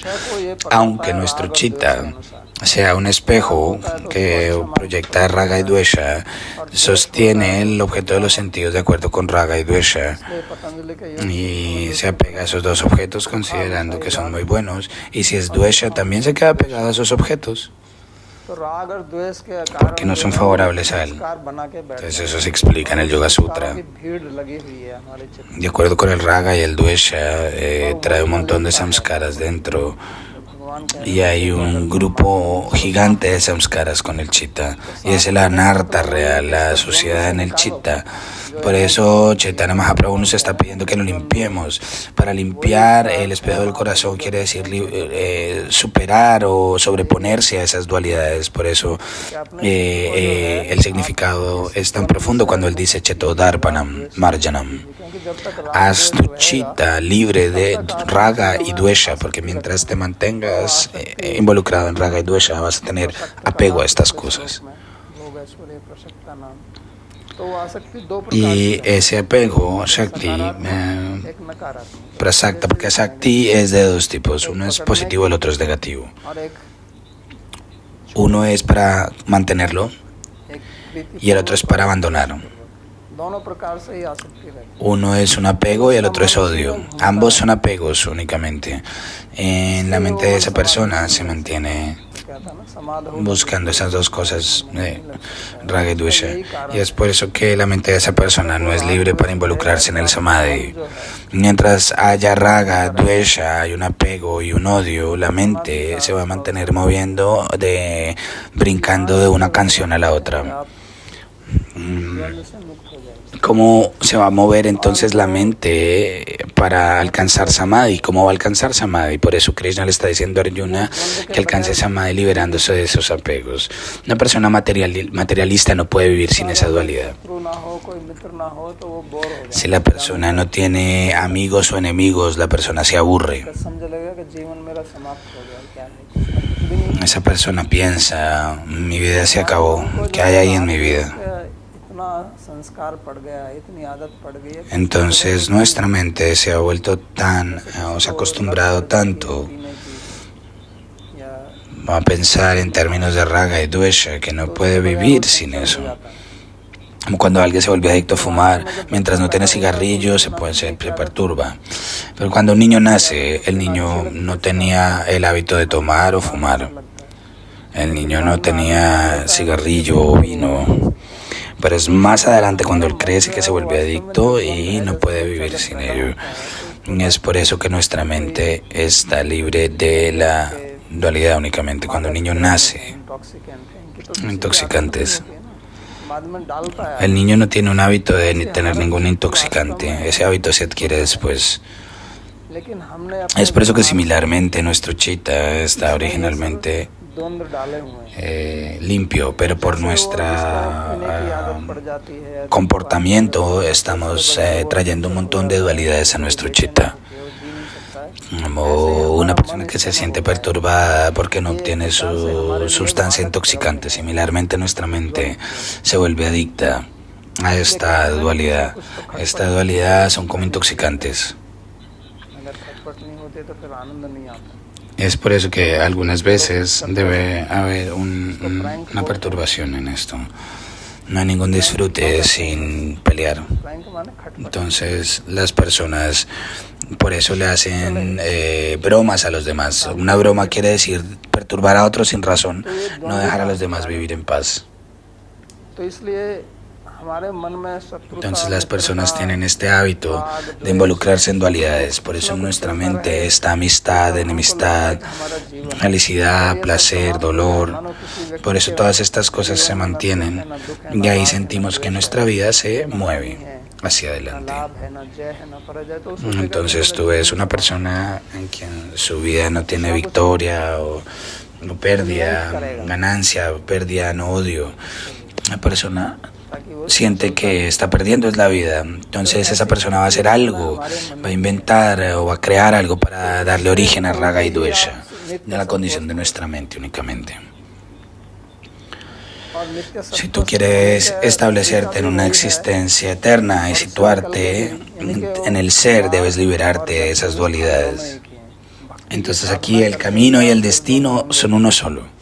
Aunque nuestro chitta sea un espejo que proyecta raga y dvesha, sostiene el objeto de los sentidos de acuerdo con raga y dvesha y se apega a esos dos objetos considerando que son muy buenos, y si es dvesha también se queda pegado a esos objetos porque no son favorables a él. Entonces eso se explica en el Yoga Sutra. De acuerdo con el raga y el dvesha, trae un montón de samskaras dentro y hay un grupo gigante de samskaras con el chitta, y es el anarta real, la suciedad en el chitta. Por eso Chaitanya Mahaprabhu nos está pidiendo que lo limpiemos. Para limpiar el espejo del corazón quiere decir superar o sobreponerse a esas dualidades. Por eso el significado es tan profundo cuando él dice Cheto Darpanam Marjanam. Haz tu chitta libre de raga y dvesha, porque mientras te mantengas involucrado en raga y dvesha vas a tener apego a estas cosas. Y ese apego, Shakti, prasakta, porque Shakti es de dos tipos, uno es positivo, el otro es negativo. Uno es para mantenerlo y el otro es para abandonarlo. Uno es un apego y el otro es odio. Ambos son apegos únicamente. En la mente de esa persona se mantiene buscando esas dos cosas, raga y dvesha. Y es por eso que la mente de esa persona no es libre para involucrarse en el samadhi. Mientras haya raga, dvesha, hay un apego y un odio, la mente se va a mantener moviendo, brincando de una canción a la otra. ¿Cómo se va a mover entonces la mente para alcanzar Samadhi? ¿Cómo va a alcanzar Samadhi? Por eso Krishna le está diciendo a Arjuna que alcance Samadhi liberándose de esos apegos. Una persona materialista no puede vivir sin esa dualidad. Si la persona no tiene amigos o enemigos, la persona se aburre. Esa persona piensa, mi vida se acabó, ¿qué hay ahí en mi vida? Entonces nuestra mente se ha vuelto tan, o se ha acostumbrado tanto a pensar en términos de raga y dvesha que no puede vivir sin eso. Como cuando alguien se vuelve adicto a fumar, mientras no tiene cigarrillos se perturba. Pero cuando un niño nace, el niño no tenía el hábito de tomar o fumar. El niño no tenía cigarrillo o vino. Pero es más adelante cuando él crece que se vuelve adicto y no puede vivir sin ello. Y es por eso que nuestra mente está libre de la dualidad únicamente. Cuando el niño nace, intoxicantes. El niño no tiene un hábito de tener ningún intoxicante. Ese hábito se adquiere después. Es por eso que similarmente nuestro chitta está originalmente limpio, pero por nuestro comportamiento estamos trayendo un montón de dualidades a nuestro chitta. Como una persona que se siente perturbada porque no obtiene su sustancia intoxicante. Similarmente nuestra mente se vuelve adicta a esta dualidad. Esta dualidad son como intoxicantes. Es por eso que algunas veces debe haber una perturbación en esto. No hay ningún disfrute sin pelear. Entonces las personas por eso le hacen bromas a los demás. Una broma quiere decir perturbar a otros sin razón, no dejar a los demás vivir en paz. Entonces las personas tienen este hábito de involucrarse en dualidades. Por eso en nuestra mente está amistad, enemistad, felicidad, placer, dolor. Por eso todas estas cosas se mantienen y ahí sentimos que nuestra vida se mueve hacia adelante. Entonces tú ves una persona en quien su vida no tiene victoria o pérdida, ganancia, pérdida, no odio. La persona siente que está perdiendo es la vida. Entonces esa persona va a hacer algo, va a inventar o va a crear algo para darle origen a raga y dvesha, de la condición de nuestra mente únicamente. Si tú quieres establecerte en una existencia eterna y situarte en el ser, debes liberarte de esas dualidades. Entonces aquí el camino y el destino son uno solo.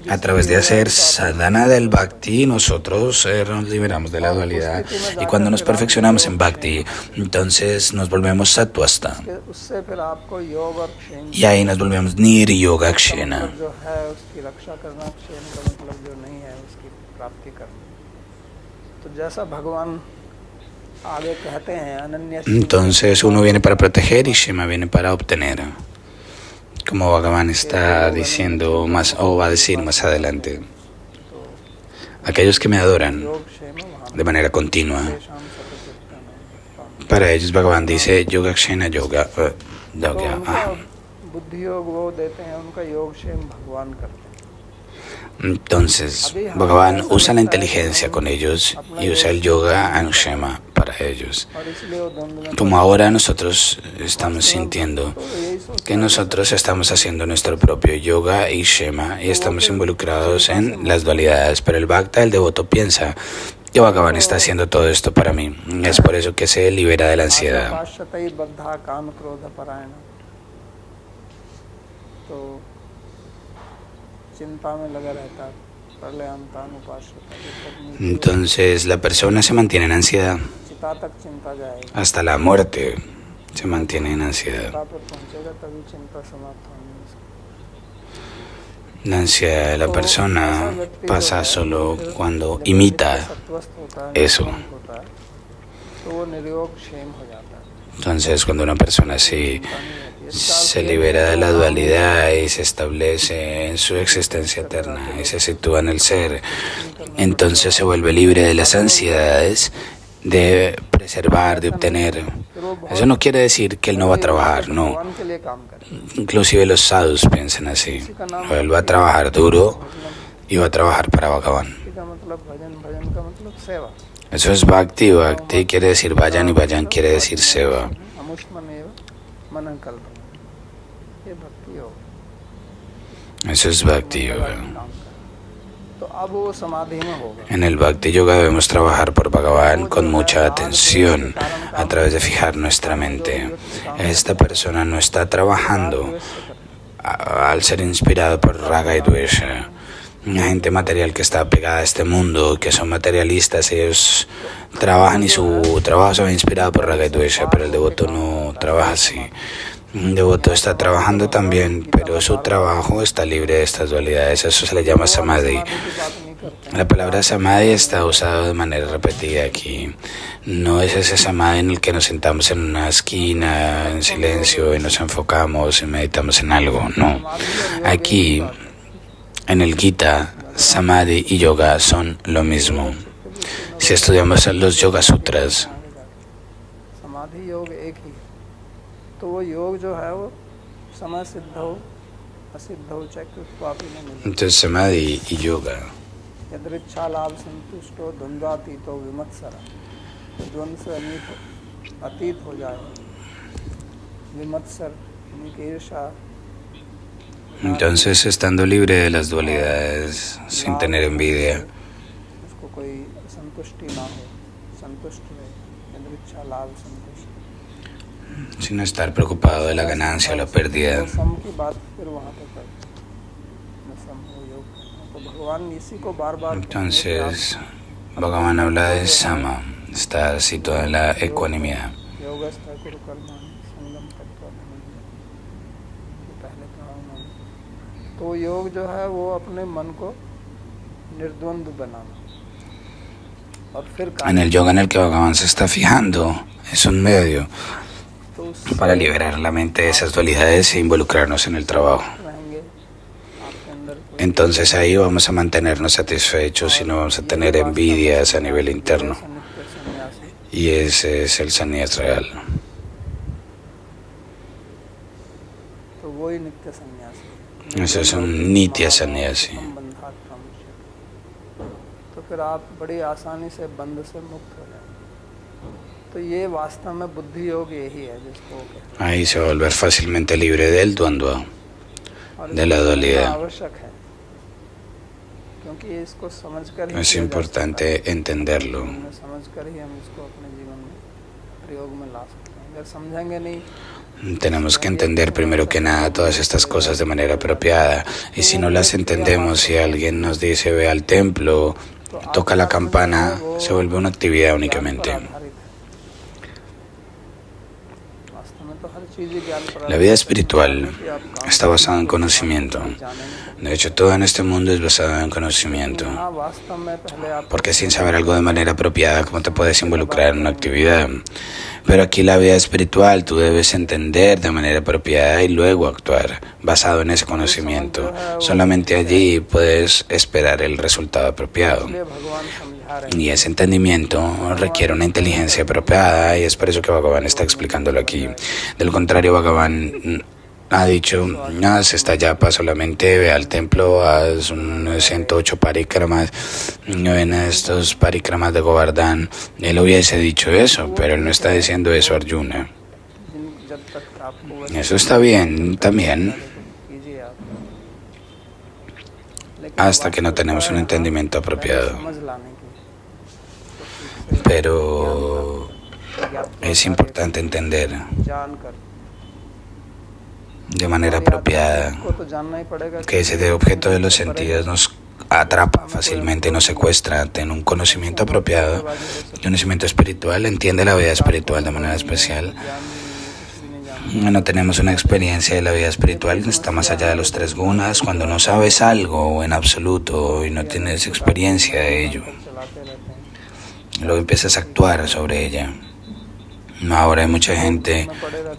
A través de hacer sadhana del bhakti, nosotros nos liberamos de la dualidad. Y cuando nos perfeccionamos en bhakti, entonces nos volvemos sattvasta. Y ahí nos volvemos nir-yogakshena. Entonces uno viene para proteger y Shema viene para obtener. Como Bhagavan está diciendo más, o va a decir más adelante, aquellos que me adoran de manera continua, para ellos Bhagavan dice Yogakshena Yoga. Entonces, Bhagavan usa la inteligencia con ellos y usa el yoga anshema para ellos. Como ahora nosotros estamos sintiendo que nosotros estamos haciendo nuestro propio yoga y shema y estamos involucrados en las dualidades, pero el bhakta, el devoto, piensa que Bhagavan está haciendo todo esto para mí. Es por eso que se libera de la ansiedad. Entonces la persona se mantiene en ansiedad hasta la muerte, se mantiene en ansiedad. La ansiedad de la persona pasa solo cuando imita eso. Entonces cuando una persona se libera de la dualidad y se establece en su existencia eterna y se sitúa en el ser, entonces se vuelve libre de las ansiedades de preservar, de obtener. Eso no quiere decir que él no va a trabajar, no. Inclusive los sadhus piensan así. Él va a trabajar duro y va a trabajar para Bhagavan. Eso es bhakti. Bhakti quiere decir vayan y vayan quiere decir seva. Eso es bhakti yoga. अब वो समाधि में होगा. En el Bhakti Yoga debemos trabajar por Bhagavan con mucha atención a través de fijar nuestra mente. Esta persona no está trabajando al ser inspirado por Raga y Dvesha. Una gente material que está pegada a este mundo, que son materialistas, ellos trabajan y su trabajo se ve inspirado por Raga y Dvesha, pero el devoto no trabaja así. Un devoto está trabajando también, pero su trabajo está libre de estas dualidades. Eso se le llama samadhi. La palabra samadhi está usada de manera repetida aquí. No es ese samadhi en el que nos sentamos en una esquina en silencio y nos enfocamos y meditamos en algo. No. Aquí, en el Gita, samadhi y yoga son lo mismo. Si estudiamos los Yoga Sutras, समाधि योग एक ही है. तो वो योग जो है वो समय सिद्ध हो असिद्ध हो चाहे कृत्वापि न मिले. entonces samadhi y yoga यदृच्छा लाभ संतुष्टो द्वंद्वातीतो विमत्सर. द्वंद्व से अतीत हो जाए. विमत्सर ईर्षा. Entonces, estando libre de las dualidades, sin tener envidia, उसको कोई संतुष्टि ना हो. संतुष्ट रहे. यदृच्छा लाभ संतुष्ट. sin estar preocupado de la ganancia o la pérdida. तो सम की बात फिर वहाँ पे कर. सम हो योग. तो भगवान इसी को बार-बार. Entonces, Bhagavan habla de sama, está situado en la ecuanimidad. योगस्थ कुरु कर्माणि संगम तत्व अभिनंदन. पहले कहा उन्होंने. तो योग जो है वो अपने मन को निर्द्वंद बनाना. और फिर En el yoga en el que Bhagavan se está fijando, es un medio para liberar la mente de esas dualidades e involucrarnos en el trabajo. Entonces ahí vamos a mantenernos satisfechos y no vamos a tener envidias a nivel interno. Y ese es el sannyas real. Eso es un nitya sannyasi. तो फिर आप बड़ी आसानी से बंध से मुक्त हो जाए. तो ये वास्तव में बुद्धि योग यही है जिसको ahí se va a volver fácilmente libre del द्वंद्व, de la dualidad. आवश्यक है क्योंकि इसको समझकर ही Es importante entenderlo. समझकर ही हम इसको अपने जीवन में प्रयोग में ला सकते हैं. अगर समझेंगे नहीं. Tenemos que entender primero que nada todas estas cosas de manera apropiada. Y si no las entendemos, si alguien nos dice ve al templo, toca la campana, se vuelve una actividad únicamente. La vida espiritual está basada en conocimiento. De hecho, todo en este mundo es basado en conocimiento. Porque sin saber algo de manera apropiada, ¿cómo te puedes involucrar en una actividad? Pero aquí la vida espiritual tú debes entender de manera apropiada y luego actuar, basado en ese conocimiento. Solamente allí puedes esperar el resultado apropiado. Y ese entendimiento requiere una inteligencia apropiada y es por eso que Bhagavan está explicándolo aquí. Del contrario, Bhagavan ha dicho, haz esta yapa, solamente ve al templo, haz 108 parikramas, ven a estos parikramas de Govardhan. Él hubiese dicho eso, pero él no está diciendo eso a Arjuna. Eso está bien también, hasta que no tenemos un entendimiento apropiado. Pero es importante entender de manera apropiada que ese objeto de los sentidos nos atrapa fácilmente y nos secuestra. Ten un conocimiento apropiado, un conocimiento espiritual, entiende la vida espiritual de manera especial. No tenemos una experiencia de la vida espiritual, está más allá de los 3 gunas. Cuando no sabes algo en absoluto y no tienes experiencia de ello, luego empiezas a actuar sobre ella. Ahora hay mucha gente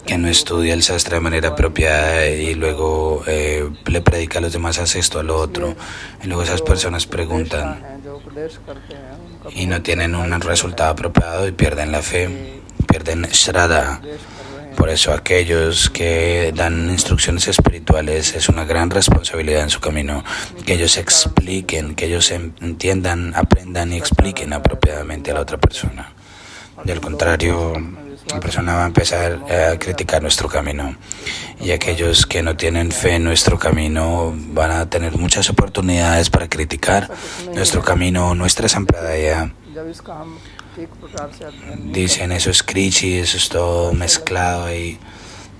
que no estudia el sastra de manera apropiada y luego le predica a los demás, haz esto, a lo otro. Y luego esas personas preguntan y no tienen un resultado apropiado y pierden la fe, pierden shraddha. Por eso aquellos que dan instrucciones espirituales es una gran responsabilidad en su camino, que ellos expliquen, que ellos entiendan, aprendan y expliquen apropiadamente a la otra persona. Del contrario, la persona va a empezar a criticar nuestro camino. Y aquellos que no tienen fe en nuestro camino van a tener muchas oportunidades para criticar nuestro camino, nuestra sampradaya. Dicen eso es krichi, eso es todo mezclado ahí.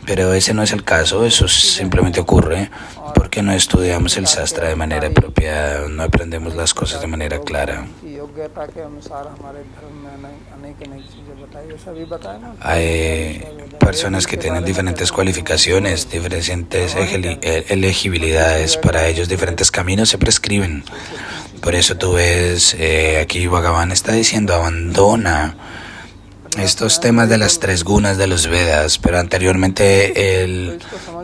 Pero ese no es el caso, eso simplemente ocurre porque no estudiamos el sastra de manera apropiada, no aprendemos las cosas de manera clara. Hay personas que tienen diferentes cualificaciones, diferentes elegibilidades, para ellos diferentes caminos se prescriben. Por eso tú ves, aquí Bhagavan está diciendo, abandona estos temas de las tres gunas de los Vedas, pero anteriormente él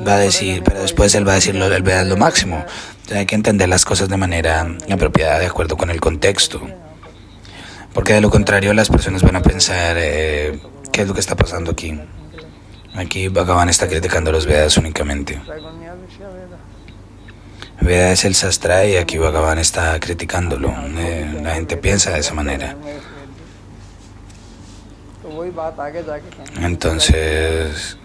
va a decir, pero después él va a decir el Veda es lo máximo. Entonces hay que entender las cosas de manera apropiada, de acuerdo con el contexto. Porque de lo contrario las personas van a pensar, ¿qué es lo que está pasando aquí? Aquí Bhagavan está criticando los Vedas únicamente. Veda es el sastra y aquí Bhagavan está criticándolo. La gente piensa de esa manera. Entonces,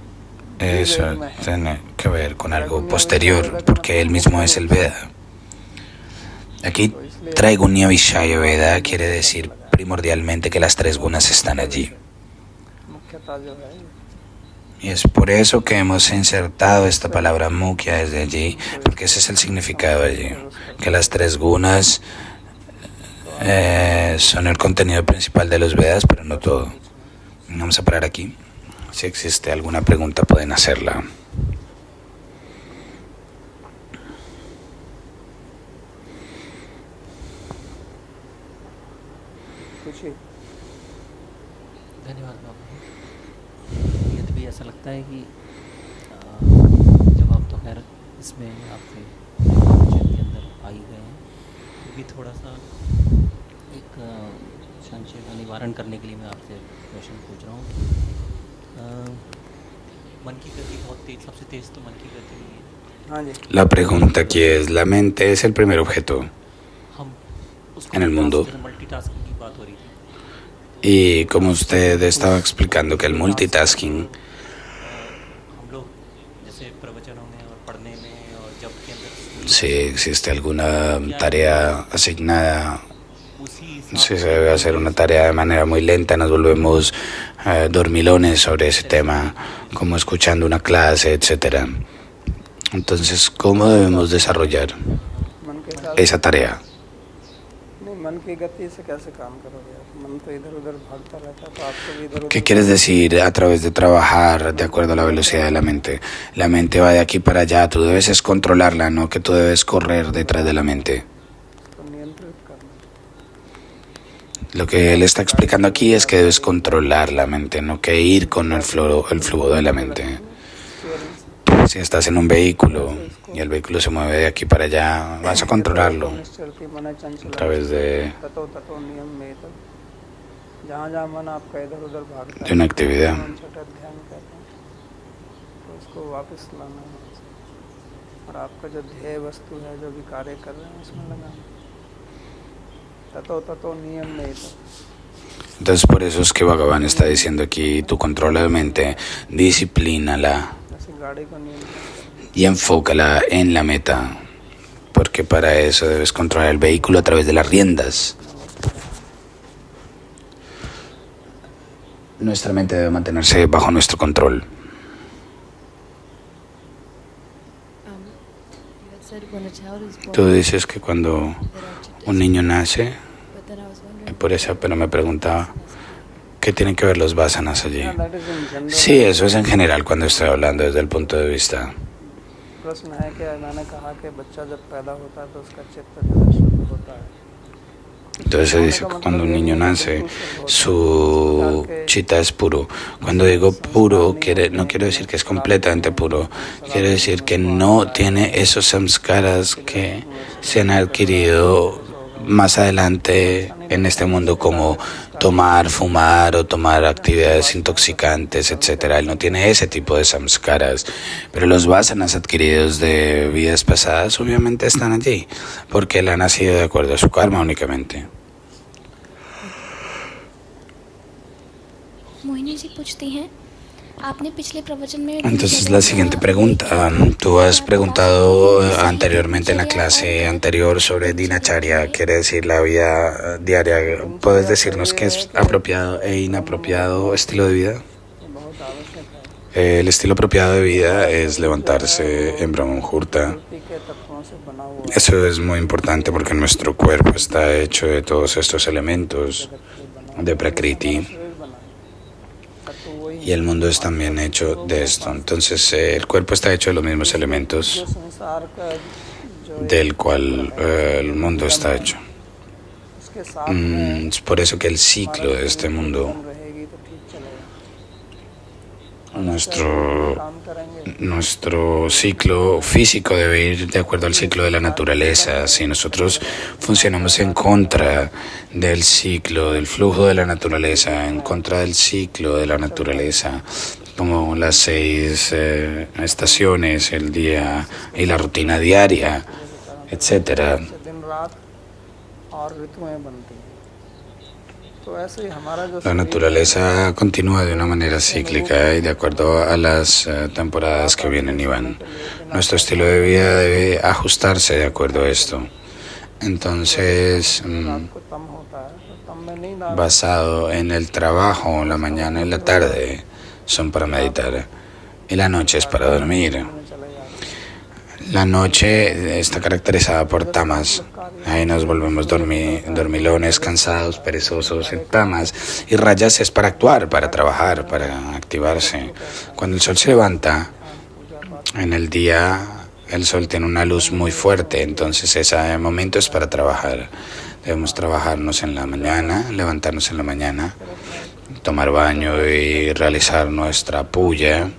eso tiene que ver con algo posterior, porque él mismo es el Veda. Aquí Traigunya Vishaya Veda quiere decir primordialmente que las tres gunas están allí. Y es por eso que hemos insertado esta palabra mukhya desde allí, porque ese es el significado allí, que las tres gunas son el contenido principal de los Vedas, pero no todo. Vamos a parar aquí. Si existe alguna pregunta pueden hacerla. धन्यवाद बाबा। ये भी ऐसा लगता है कि जब आप तो खैर इसमें आपके के अंदर आ ही गए हैं, क्योंकि थोड़ा सा एक संशय का निवारण करने के लिए मैं आपसे क्वेश्चन पूछ रहा हूँ कि मन की गति बहुत तेज, सबसे तेज तो मन की गति नहीं है। La pregunta aquí es, la mente es el primer objeto en el mundo. Multitasking की बात हो रही थी। Y como usted estaba explicando que el multitasking, हम लोग जैसे प्रवचनों में और पढ़ने में और जब के अंदर si existe alguna tarea asignada, si se debe hacer una tarea de manera muy lenta, nos volvemos dormilones sobre ese tema, como escuchando una clase, etc. Entonces, ¿cómo debemos desarrollar esa tarea? ¿Qué quieres decir a través de trabajar de acuerdo a la velocidad de la mente? La mente va de aquí para allá, tú debes es controlarla, no que tú debes correr detrás de la mente. Lo que él está explicando aquí es que debes controlar la mente, no que ir con el flujo de la mente. Si estás en un vehículo y el vehículo se mueve de aquí para allá, vas a controlarlo a través de una actividad. Entonces por eso es que Bhagavan está diciendo aquí, tu controla la mente, disciplínala y enfócala en la meta, porque para eso debes controlar el vehículo a través de las riendas. Nuestra mente debe mantenerse bajo nuestro control. Tú dices que cuando un niño nace, pero me preguntaba, ¿qué tienen que ver los vasanas allí? Sí, eso es en general cuando estoy hablando desde el punto de vista. Entonces se dice que cuando un niño nace, su chitta es puro. Cuando digo puro, no quiero decir que es completamente puro. Quiero decir que no tiene esos samskaras que se han adquirido más adelante en este mundo, como tomar, fumar o tomar actividades intoxicantes, etcétera. Él no tiene ese tipo de samskaras, pero los vasanas adquiridos de vidas pasadas obviamente están allí, porque él ha nacido de acuerdo a su karma únicamente. Mohini जी पूछती हैं, आपने पिछले प्रवचन में Entonces la siguiente pregunta, tú has preguntado anteriormente en la clase anterior sobre Dinacharya, quiere decir la vida diaria. ¿Puedes decirnos qué es apropiado e inapropiado estilo de vida? ये बहुत आवश्यक है। El estilo apropiado de vida es levantarse en Brahma Muhurta. प्रकृति के तत्वों से बना हुआ Eso es muy importante porque nuestro cuerpo está hecho de todos estos elementos de Prakriti शरीर बना है। तत्व वही y el mundo es también hecho de esto. Entonces el cuerpo está hecho de los mismos जो elementos संसार का जो del cual el mundo está hecho. उसके साथ में Es por eso que el ciclo de este mundo, रहेगी तो ठीक चलेगा। nuestro, काम करेंगे nuestro ciclo físico debe ir de acuerdo al ciclo de la naturaleza. Si nosotros funcionamos en contra del ciclo, del flujo de la naturaleza, en contra del ciclo de la naturaleza, como las 6 estaciones, el día y la rutina diaria, etcétera. से दिन रात और ऋतुएं बनती हैं। तो ऐसे ही हमारा जो La naturaleza continúa de una manera cíclica y de acuerdo a las temporadas que vienen y van. Nuestro estilo de vida debe ajustarse de acuerdo a esto. Entonces, रात को तम होता है तो तम में नींद आ basado en el trabajo, la mañana y la tarde son para meditar y la noche es para dormir. में चले जाते La noche está caracterizada por tamas. Ahí nos volvemos dormilones, cansados, perezosos, en tamas. Y rayas es para actuar, para trabajar, para activarse. Cuando el sol se levanta, en el día el sol tiene una luz muy fuerte, entonces ese momento es para trabajar. Debemos trabajarnos en la mañana, levantarnos en la mañana, tomar baño y realizar nuestra puya.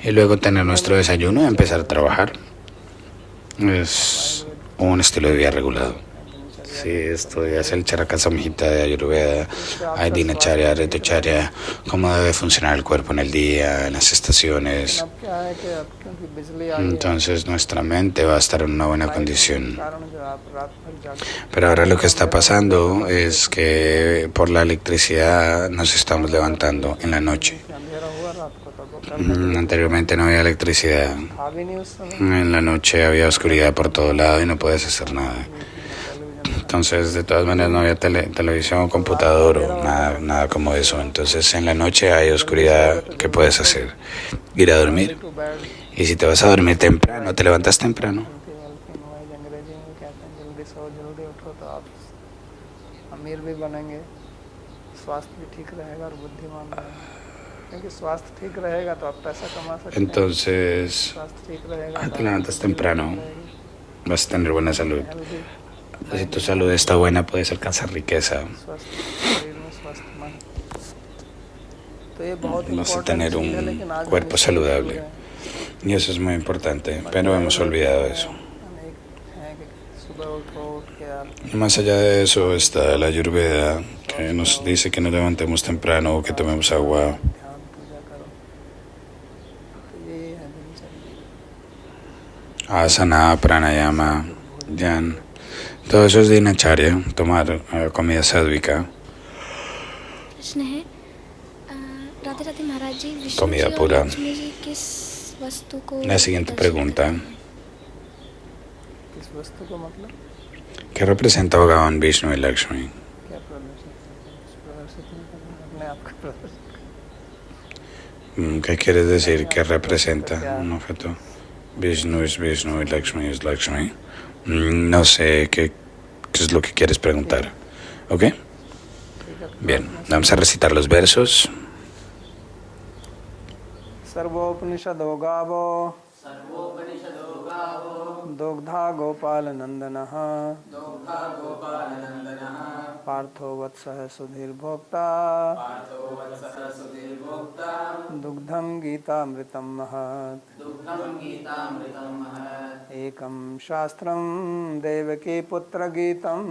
Y luego tener nuestro desayuno y empezar a trabajar. Es un estilo de vida regulado. Si estudias el Charaka Samhita de Ayurveda, hay Dinacharya, Ritocharya, cómo debe funcionar el cuerpo en el día, en las estaciones. अब क्या है कि अब क्योंकि बिजली आई है Entonces nuestra mente va a estar en una buena condición. कारण जो आप रात भर जागते Pero ahora lo que está pasando es que por la electricidad nos estamos levantando en la noche. हैं, अंधेरा हुआ रात को तब वो कर Anteriormente no había electricidad. था भी नहीं उस समय En la noche había oscuridad por todo lado y no podías hacer nada. Entonces, de todas maneras, no había televisión o computador o nada como eso. Entonces, en la noche hay oscuridad. ¿Qué puedes hacer? Ir a dormir. To bed Y si te vas a dormir temprano, te levantas temprano. Wise अंग्रेजी में कहते हैं जल्दी सो जल्दी उठो तो आप अमीर भी बनेंगे, स्वास्थ्य भी ठीक रहेगा और बुद्धिमान रहेगा। क्योंकि स्वास्थ्य ठीक रहेगा तो आप पैसा कमा सकते हैं, Entonces, स्वास्थ्य ठीक रहेगा te तो levantas temprano, vas a tener buena salud. Healthy Si tu salud está buena, puedes alcanzar riqueza. स्वस्थ शरीर में स्वस्थ मन। तो ये बहुत Vas a इम्पोर्टेंट tener चीज़ है, un लेकिन आज cuerpo हम इससे saludable. दूर हैं। Y eso es muy importante, pero hemos olvidado eso. अनेक हैं कि सुबह उठो उठ के आप Y más allá de eso está la Ayurveda, que nos dice que nos levantemos temprano o que tomemos agua. ध्यान पूजा करो। तो ये है दिनचर्या। Asana, pranayama, dhyan. Todo eso es dinacharya, tomar comida sádvica, प्रश्न है, राधे राधे महाराज जी, विष्णु Comida जी और pura. लक्ष्मी जी किस वस्तु को La siguiente दर्शित pregunta. करते हैं? किस वस्तु को मतलब ¿qué representa Bhagavan Vishnu y Lakshmi? क्या प्रदर्शित नहीं करना, अपने आप को प्रदर्शित ¿Qué quieres decir? ¿Qué representa un objeto? Vishnu es Vishnu y Lakshmi es Lakshmi. No sé qué es lo que quieres preguntar. ¿Ok? Bien, vamos a recitar los versos. सर्वोपनिषदो गावो दुग्धा गोपाल नंदनः पार्थो वत्सः सुधीर्भोक्ता दुग्धं गीतामृतं महत् एकं शास्त्रं देवकी पुत्र गीतम्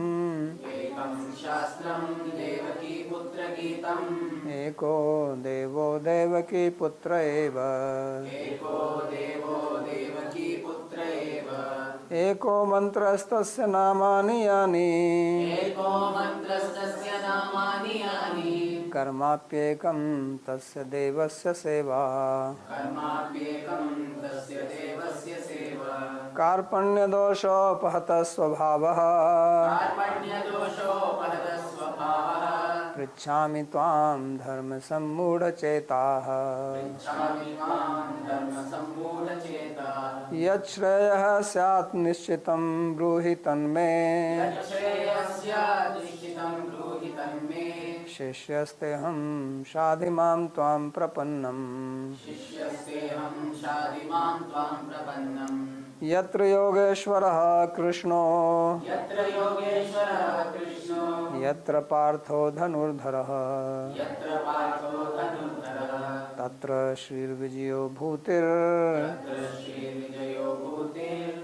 एको देवो देवकी पुत्र एव एको मंत्रस्तस्य नामानि यानि कर्माप्येकं तस्य देवस्य सेवा कार्पण्यदोषोपहतः स्वभावः पृच्छामि त्वां धर्मसम्मूढचेताः यच्छ्रेयः स्यात् निश्चितं ब्रूहि तन्मे शिष्यस्तेऽहं शाधिमां त्वां प्रपन्नम् यत्र योगेश्वरः कृष्णो यत्र पार्थो धनुर्धरः तत्र श्रीर्विजयो भूतिर्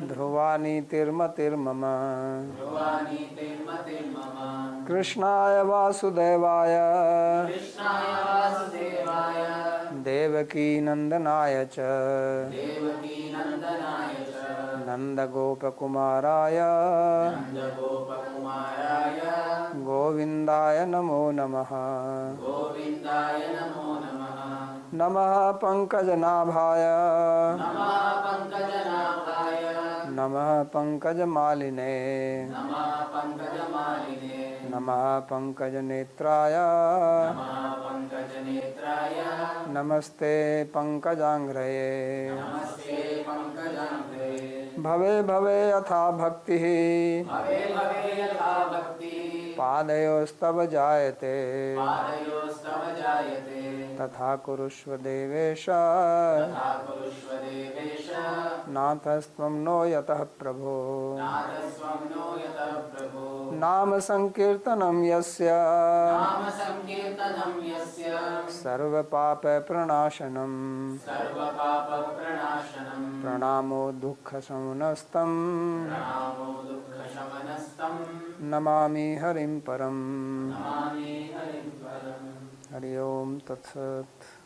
ध्रुवा नीतिर्मतिर्मम कृष्णाय वासुदेवाय देवकी नंदनाय च नंदगोपकुमाराय गोविन्दाय नमो नमः नमः पंकजनाभाय नमः पंकजमालिने नमः पंकजनेत्राय नमस्ते पंकजांघ्रये भवे भवे यथा भक्तिः पादयोस्तव जायते तथा कुरुष्व देवेश नाथस्त्वं नो यतः प्रभो नाम संकीर्तनं यस्य सर्वपापप्रणाशनं प्रणामो दुःखशमनस्तं नमामि हरिं परम् हरि ओम तत्सत्।